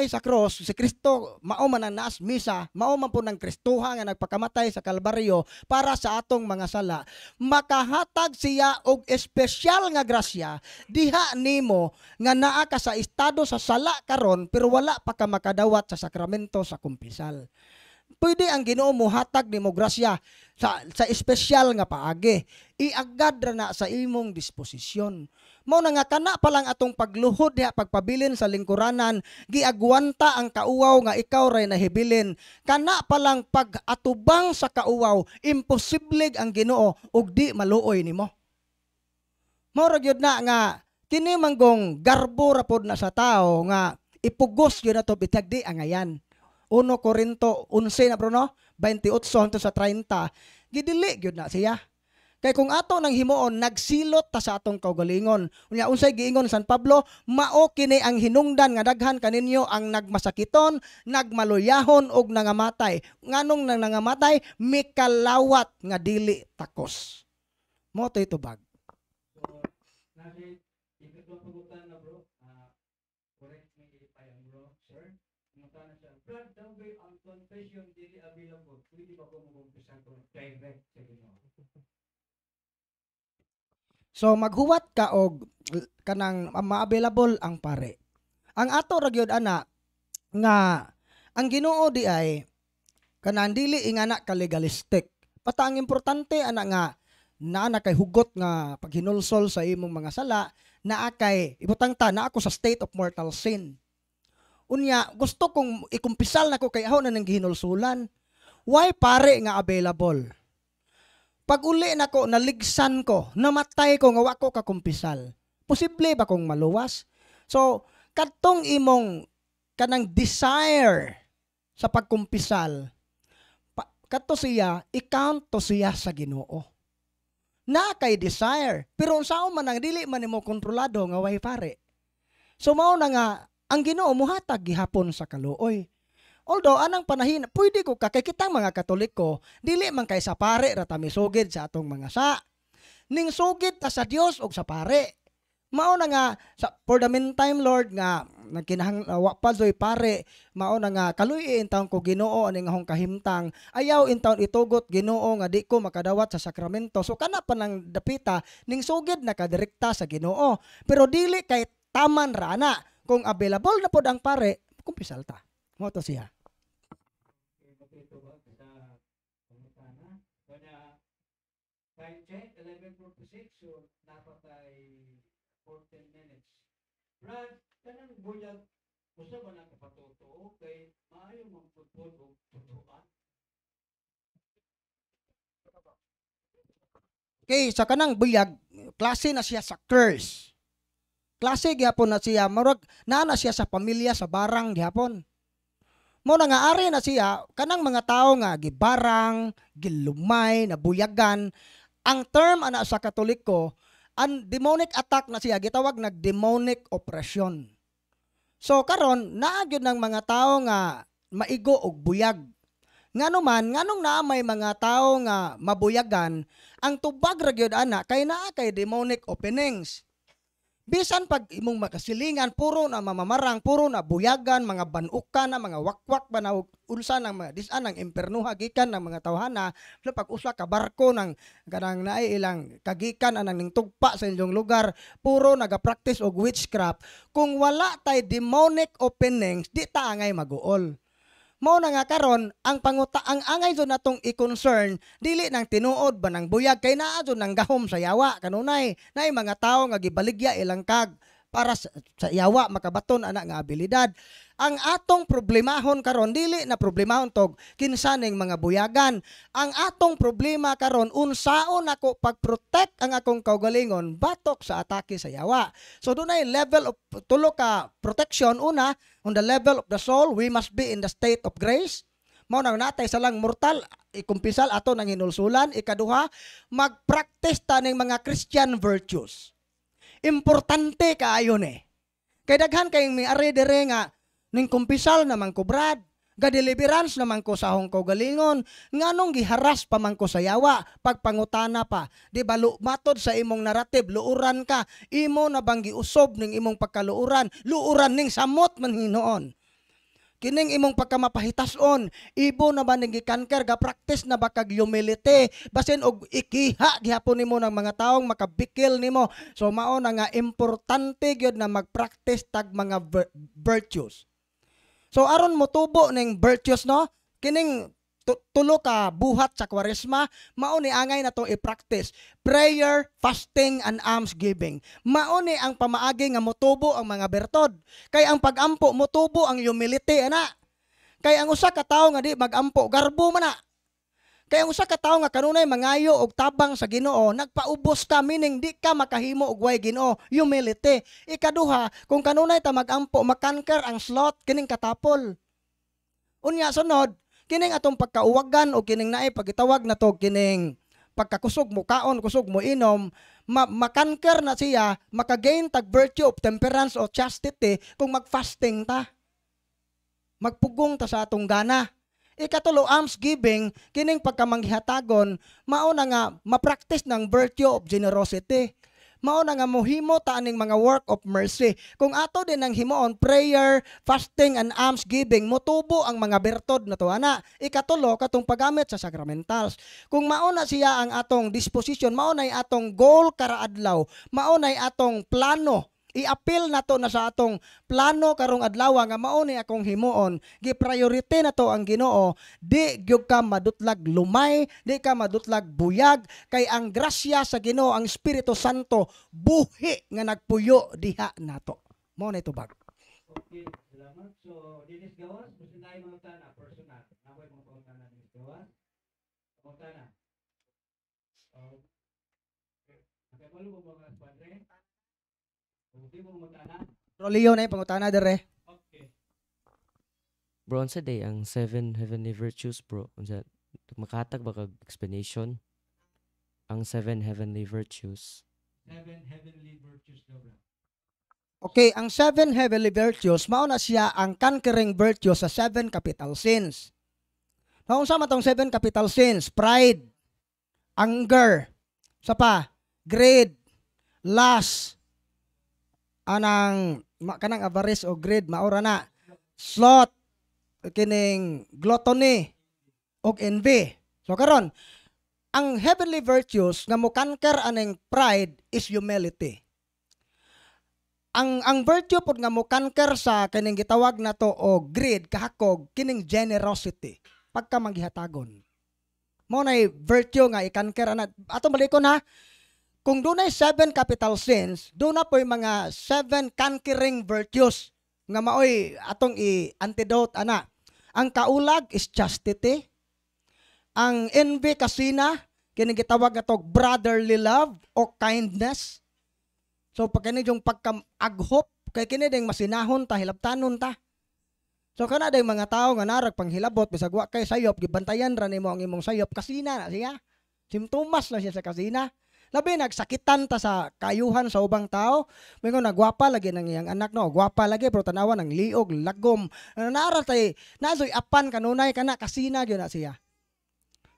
sa cross, si Kristo mao man ang naas misa, mao man po ng Kristoha nga nagpakamatay sa Kalbaryo para sa atong mga sala. Makahatag siya og espesyal nga grasya diha nimo nga naa ka sa estado sa sala karon pero wala pa ka makadawat sa sakramento sa kumpisal. Pwede ang Ginoo mohatag nimo grasya sa espesyal nga paagi. Iagad ra na sa imong disposisyon. Mao na nga kana pa lang atong pagluhod diha pagpabilin sa lingkuranan, giagwanta ang kauwaw nga ikaw ray nahibilin. Kana pa lang pag-atubang sa kauwaw, imposible ang Ginoo ug di maluoy nimo. Mao ra gyud na nga kini manggong garbo ra pod na sa tao nga ipugos gyud nato bitag di angayan. 1 Corinto 11 na bro no, 28 hangtod sa 30, gidili gyud na siya. Kay kung ato nang himuon nagsilot ta sa atong kaugalingon. Unya unsay giingon San Pablo, mao kini ang hinungdan nga daghan kaninyo ang nagmasakiton, nagmaluyahon og nangamatay. Nganong nang nangamatay mikalawat nga dili takos. Mo toy tubag. So, natin, ikaw pagutan na bro, correct me if I am wrong, sir. Pagutan na siya, Brad, the way ang confession dili available, pwede ba ko mag-umpisa ko direct sa Ginoo? So maghuwat ka og kanang ma-available ang pare. Ang ato ra gyud ana nga ang Ginoo di ay kanang dili ingana ka legalistic. Pata ang importante ana nga naa kay hugot nga paghinulsol sa imong mga sala, naa kay ibutang ta na ako sa state of mortal sin. Unya gusto kong ikumpisal nako kay ahon na nang gihinulsulan. Why pare nga available? Pag uli nako naligsan ko, namatay ko nga wa ko kakumpisal. Posible ba kong maluwas? So, kadtong imong kanang desire sa pagkumpisal, kadto siya, i-count to siya sa Ginoo. Na kay desire, pero unsaon man ang dili man nimo kontrolado nga way pare. So mao na nga ang Ginoo muhatag gihapon sa kaluoy. Although anang panahin, pwede ko kay kitang mga Katoliko, dili man kay sa pare ra ta misugid sa atong mga sa. Ning sugid ta sa Dios og sa pare. Mao na nga for the meantime Lord nga nagkinahang wa pa joy pare, mao na nga kaluy intawon ko Ginoo aning ahong kahimtang. Ayaw intawon itugot Ginoo nga di ko makadawat sa sakramento. So kana pa nang dapita ning sugid na kadirekta sa Ginoo. Pero dili kay taman ra na kung available na pod ang pare, kumpisal ta. Mo to siya. Time check, 11:46, so napatay 14 minutes. Brad, kanang buyag, usa ba na kapatuto, kay maayo magpudpud o tutuan? Okay, sa kanang buyag, klase na siya sa curse. Klase gihapon na siya, marag na siya sa pamilya sa barang gihapon. Mo na nga ari na siya kanang mga tao nga gibarang, gilumay, nabuyagan. Ang term ana sa Katoliko, ang demonic attack na siya gitawag nag demonic oppression. So karon naa gyud ng mga tao nga maigo og buyag. Nganuman, nganong naa may mga tao nga mabuyagan, ang tubag ra gyud ana kay naa kay demonic openings. Bisan pag imong makasilingan, puro na mamamarang, puro na buyagan, mga banukan na, mga wakwak ba na unsa ng mga disan ng impernuha gikan ng mga tawhana, pag usa ka barko ng kanang naay ilang kagikan anang ning tugpa sa inyong lugar, puro naga-practice og witchcraft. Kung wala tay demonic openings, di ta angay maguol. Mao na nga karon ang ang angay jud natong i-concern dili nang tinuod ba nang buyag kay naa jud nang gahom sa yawa kanunay nay mga tawo nga gibaligya ilang kag para sa yawa makabaton ana nga abilidad. Ang atong problemahon karon dili na problemahon tog kinsaning mga buyagan. Ang atong problema karon unsaon ako pag-protect ang akong kaugalingon batok sa atake sa yawa. So dunay level of tulo ka protection. Una, on the level of the soul, we must be in the state of grace. Mao nang natay sa lang mortal, ikumpisal ato nang hinulsulan. Ikaduha, mag-practice ta ning mga Christian virtues. Importante kaayo ni. Kay daghan kay may ari dire nga ning kumpisal naman ko Brad, ga deliverance naman ko sa hong kaugalingon, nganong giharas pa man ko sa yawa, pagpangutana pa, di ba matod sa imong narrative, luuran ka, imo na bang giusob ning imong pagkaluuran, luuran ning samot man hinoon. Kining imong pagkamapahitason, ibo na ba ning gikanker, ga practice na ba kag humility, basin og ikiha gihapon nimo ng mga taong makabikil nimo. So mao na nga importante gyud na magpractice tag mga virtues. So aron mo tubo ning virtues no, kining tulo ka buhat sa Kwaresma, mao ni angay na to i-practice. Prayer, fasting, and almsgiving. Mao ni ang pamaagi nga motubo ang mga bertod. Kay ang pagampo motubo ang humility ana. Kay ang usa ka tawo nga di magampo, garbo man na. Kay ang usa ka tawo nga kanunay mangayo og tabang sa Ginoo, nagpaubos ka meaning di ka makahimo og way Ginoo, humility. Ikaduha, kung kanunay ta magampo, makanker ang sloth kining katapol. Unya sunod, kining atong pagkauwagan o kining naay pagitawag na to kining pagkakusog mo kaon, kusog mo inom, makanker na siya, makagain tag virtue of temperance o chastity kung magfasting ta. Magpugong ta sa atong gana. Ikatulo, almsgiving, kining pagkamanghihatagon, mao na nga ma-practice ng virtue of generosity. Mao na nga mohimo ta aning mga work of mercy. Kung ato din ang himoon prayer, fasting and almsgiving, motubo ang mga bertod na to ana. Ikatulo, katong paggamit sa sacramentals. Kung mao na siya ang atong disposition, mao na atong goal karaadlaw, mao na atong plano. I-appeal na to na sa atong plano karong adlaw nga mao ni akong himuon, gi-priority na to ang Ginoo, di gyud ka madutlag lumay, di ka madutlag buyag, kay ang grasya sa Ginoo, ang Espiritu Santo buhi nga nagpuyo diha nato. Mao na ito bag. Okay, salamat. So, Dinis Gawas, gusto na yung mga tana, personal. Nakoy mga pangutana, Dinis Gawas. Pangutana. Okay. Nakapalo mo mga padre? Okay mo mga tana? Rolio na pangutana dere. Okay. Bro, unsa day ang 7 heavenly virtues, bro? Unsa makatag ba kag explanation ang 7 heavenly virtues? 7 heavenly virtues daw bro. Okay, ang 7 heavenly virtues, mao na siya ang conquering virtue sa 7 capital sins. Naung sama tong 7 capital sins, pride, anger, sapa, greed, lust, anang kanang avarice o greed, maura na, sloth, kining gluttony, og envy. So karon, ang heavenly virtues nga mo conquer aning pride is humility. Ang virtue pod nga mo conquer sa kining gitawag na to o greed kahakog kining generosity pagka manghihatagon. Mo nay virtue nga ikanker ana. Ato balikon ha. Kung dunay 7 capital sins, doon na po yung mga 7 conquering virtues nga maoy atong i-antidote ana. Ang kaulag is chastity. Ang envy kasina, kini gitawag atog brotherly love o kindness. So pag kini yung pagka-aghop, kay kini ding masinahon ta, hilabtanon ta. So kana day mga tao nga narag panghilabot bisag wa kay sayop, gibantayan ra nimo ang imong sayop, kasina na siya. Simptomas na siya sa kasina. Labi nagsakitan ta sa kayuhan sa ubang tao. Mingon nagwapa lagi nang iyang anak no, gwapa lagi pero tanawa ng liog, lagom. Nara tay nasoy apan kanunay kana kasina gyud na siya.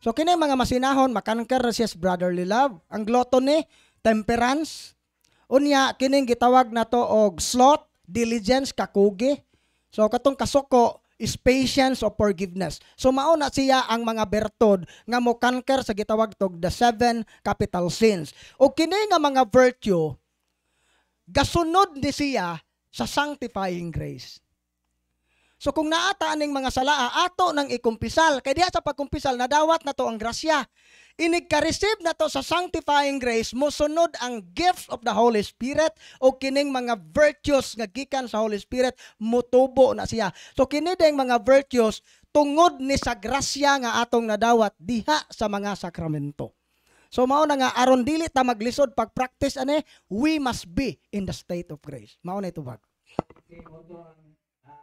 So kini mga masinahon makanker na siya sa brotherly love, ang gluttony, temperance. Unya kining gitawag nato og sloth, diligence, kakugi. So katong kasuko is patience o forgiveness. So mao na siya ang mga bertod nga mo conquer sa gitawag tog the 7 capital sins. O kini nga mga virtue gasunod ni siya sa sanctifying grace. So kung naata aning mga salaa ato nang ikumpisal, kay diha sa pagkumpisal nadawat nato ang grasya. Inig ka-receive nato sa sanctifying grace, mosunod ang gifts of the Holy Spirit o kining mga virtues nga gikan sa Holy Spirit mutubo na siya. So kini ding mga virtues tungod ni sa grasya nga atong nadawat diha sa mga sakramento. So mao na nga aron dili ta maglisod pag-practice ani, we must be in the state of grace. Mao na itubag. Okay, mo to ang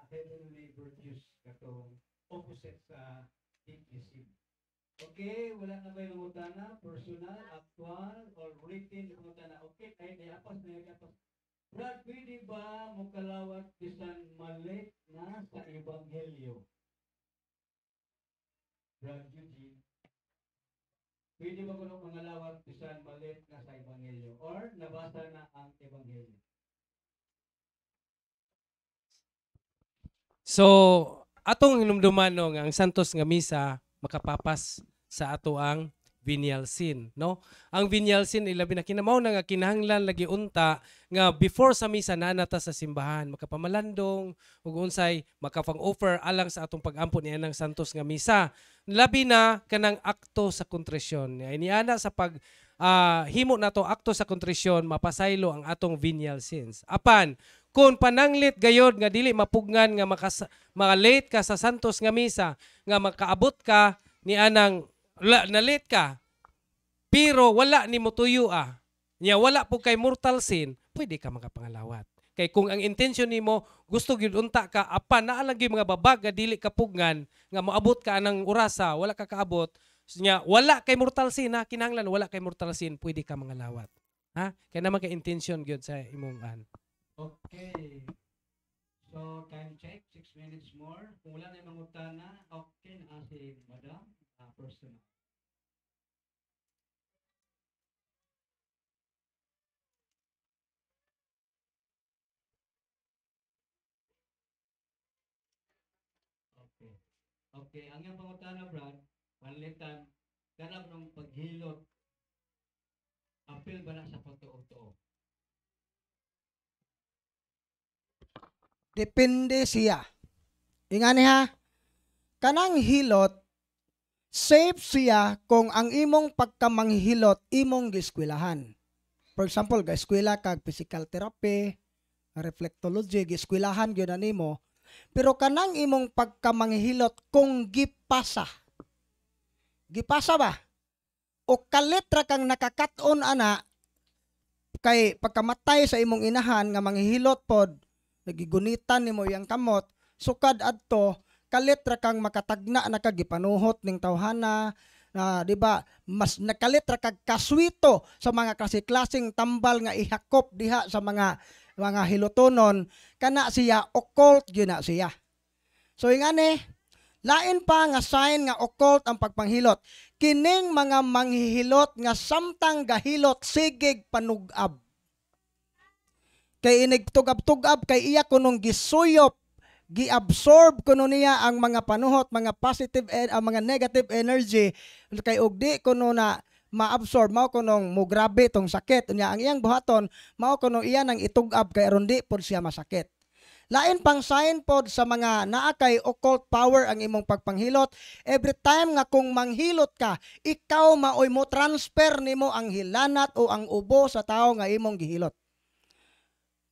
heavenly virtues katong opposite sa deceive. Okay, wala na ba yung utana, personal, actual, or written yung utana? Okay, kahit ay apas na yung apas. Brad, pwede ba mukalawat bisan malit na sa Ebanghelyo? Brad Eugene, pwede ba kuno mangalawat bisan malit na sa Ebanghelyo? Or nabasa na ang Ebanghelyo? So, atong hinumduman no, nga ang Santos nga Misa makapapas sa ato ang venial sin, no? Ang venial sin ilabi na kinamaw na nga kinahanglan lagi unta nga before sa misa nanata sa simbahan makapamalandong ug unsay makapang-offer alang sa atong pag-ampon niya ng Santos nga Misa. Labi na kanang akto sa kontrisyon. Iniana sa pag himo nato akto sa kontrisyon mapasaylo ang atong venial sins. Apan kung pananglit gayod nga dili mapugnan nga late ka sa Santos nga Misa nga makaabot ka ni anang na late ka pero wala ni mo tuyo nya wala po kay mortal sin, pwede ka makapangalawat. Kay kung ang intention nimo gusto gyud unta ka apan naa lang gyud mga babag nga dili kapugnan nga moabot ka anang orasa wala ka kaabot nya wala kay mortal sin kinahanglan wala kay mortal sin, pwede ka mangalawat. Ha? Kay naman kay intention gyud sa imong Okay. So, time check, 6 minutes more. Kung wala na yung mangutana, okay na si Madam, personal. Okay. Okay, ang iyong pangutana, Brad, panlitan, kanang ng paghilot, apil ba na sa pagtuo-tuo? Depende siya. Ingani ha, kanang hilot, safe siya kung ang imong pagkamanghilot imong giskwilahan. For example, gaeskwela kag physical therapy, reflexology, giskwilahan gyud nimo. Pero kanang imong pagkamanghilot kung gipasa. Gipasa ba? O kalitra kang nakakaton ana kay pagkamatay sa imong inahan nga manghilot pod nagigunitan nimo yang kamot sukad adto kalitra kang makatagna na kag gipanuhot ning tawhana na di ba mas nakalitra kag kaswito sa mga klaseng tambal nga ihakop diha sa mga hilotonon kana siya occult gyud na siya. So ingani lain pa nga sign nga occult ang pagpanghilot. Kining mga manghihilot nga samtang gahilot sigig panugab. Kay inig tugab-tugab kay iya kunong gisuyop, giabsorb kuno niya ang mga panuhot, mga positive ang mga negative energy kay ugdi kuno na maabsorb mao kunong mo grabe tong sakit. Unya ang iyang buhaton mao kuno iya nang itugab kay aron di pod siya masakit. Lain pang sign pod sa mga naa kay occult power ang imong pagpanghilot. Every time nga kung manghilot ka, ikaw maoy mo transfer nimo ang hilanat o ang ubo sa tao nga imong gihilot.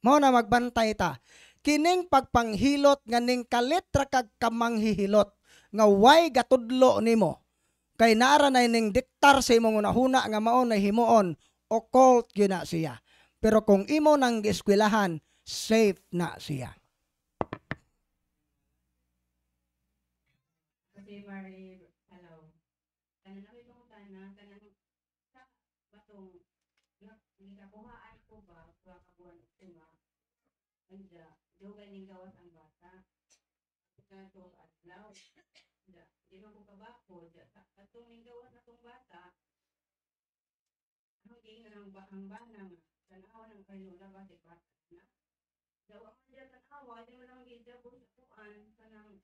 Mao na magbantay ta. Kining pagpanghilot nga ning kalit ra kag kamanghihilot nga way gatudlo nimo. Kay naara na ning diktar sa imong unahuna nga mao na himuon, occult gyud na siya. Pero kung imo nang gieskwelahan, safe na siya. Kasi Mari, hello. Kanang namin itong tanang, kanang sa batong nikakuhaan ko ba, kabuhan ito ba, anda, dugay ning gawas ang bata. Ito adlaw. Anda, di man ko kabako, atong ning gawas atong bata, ang gingan ang bana nga, tanawa ng kanula ba, si bata na. Daw ang dyan tanawa, di mo lang gidabot sa kuan, kanang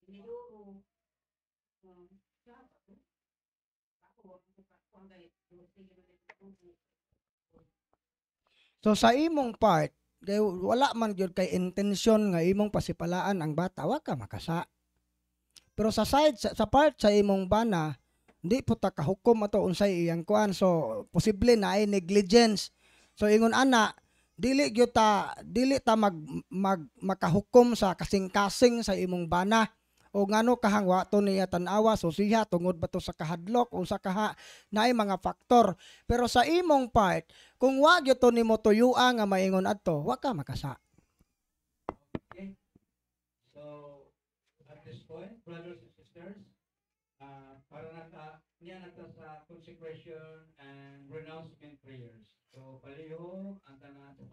niluro. So sa imong part, kay wala man gyud kay intensyon nga imong pasipalaan ang bata, wa ka makasa. Pero sa side sa part sa imong bana, di po ta kahukom ato unsay iyang kuan. So posible na ay negligence. So ingon ana, dili ta makahukom sa kasing-kasing sa imong bana. O ngano kahang wa to niya tan-awa, so siya tungod ba to sa kahadlok o sa kaha naay mga faktor. Pero sa imong part, kung wa gyud to nimo tuyua nga maingon adto, wa ka makasa. Okay? So, at this point, brothers and sisters, para niya nata sa consecration and renouncement prayers. So, palihog ang tanan sa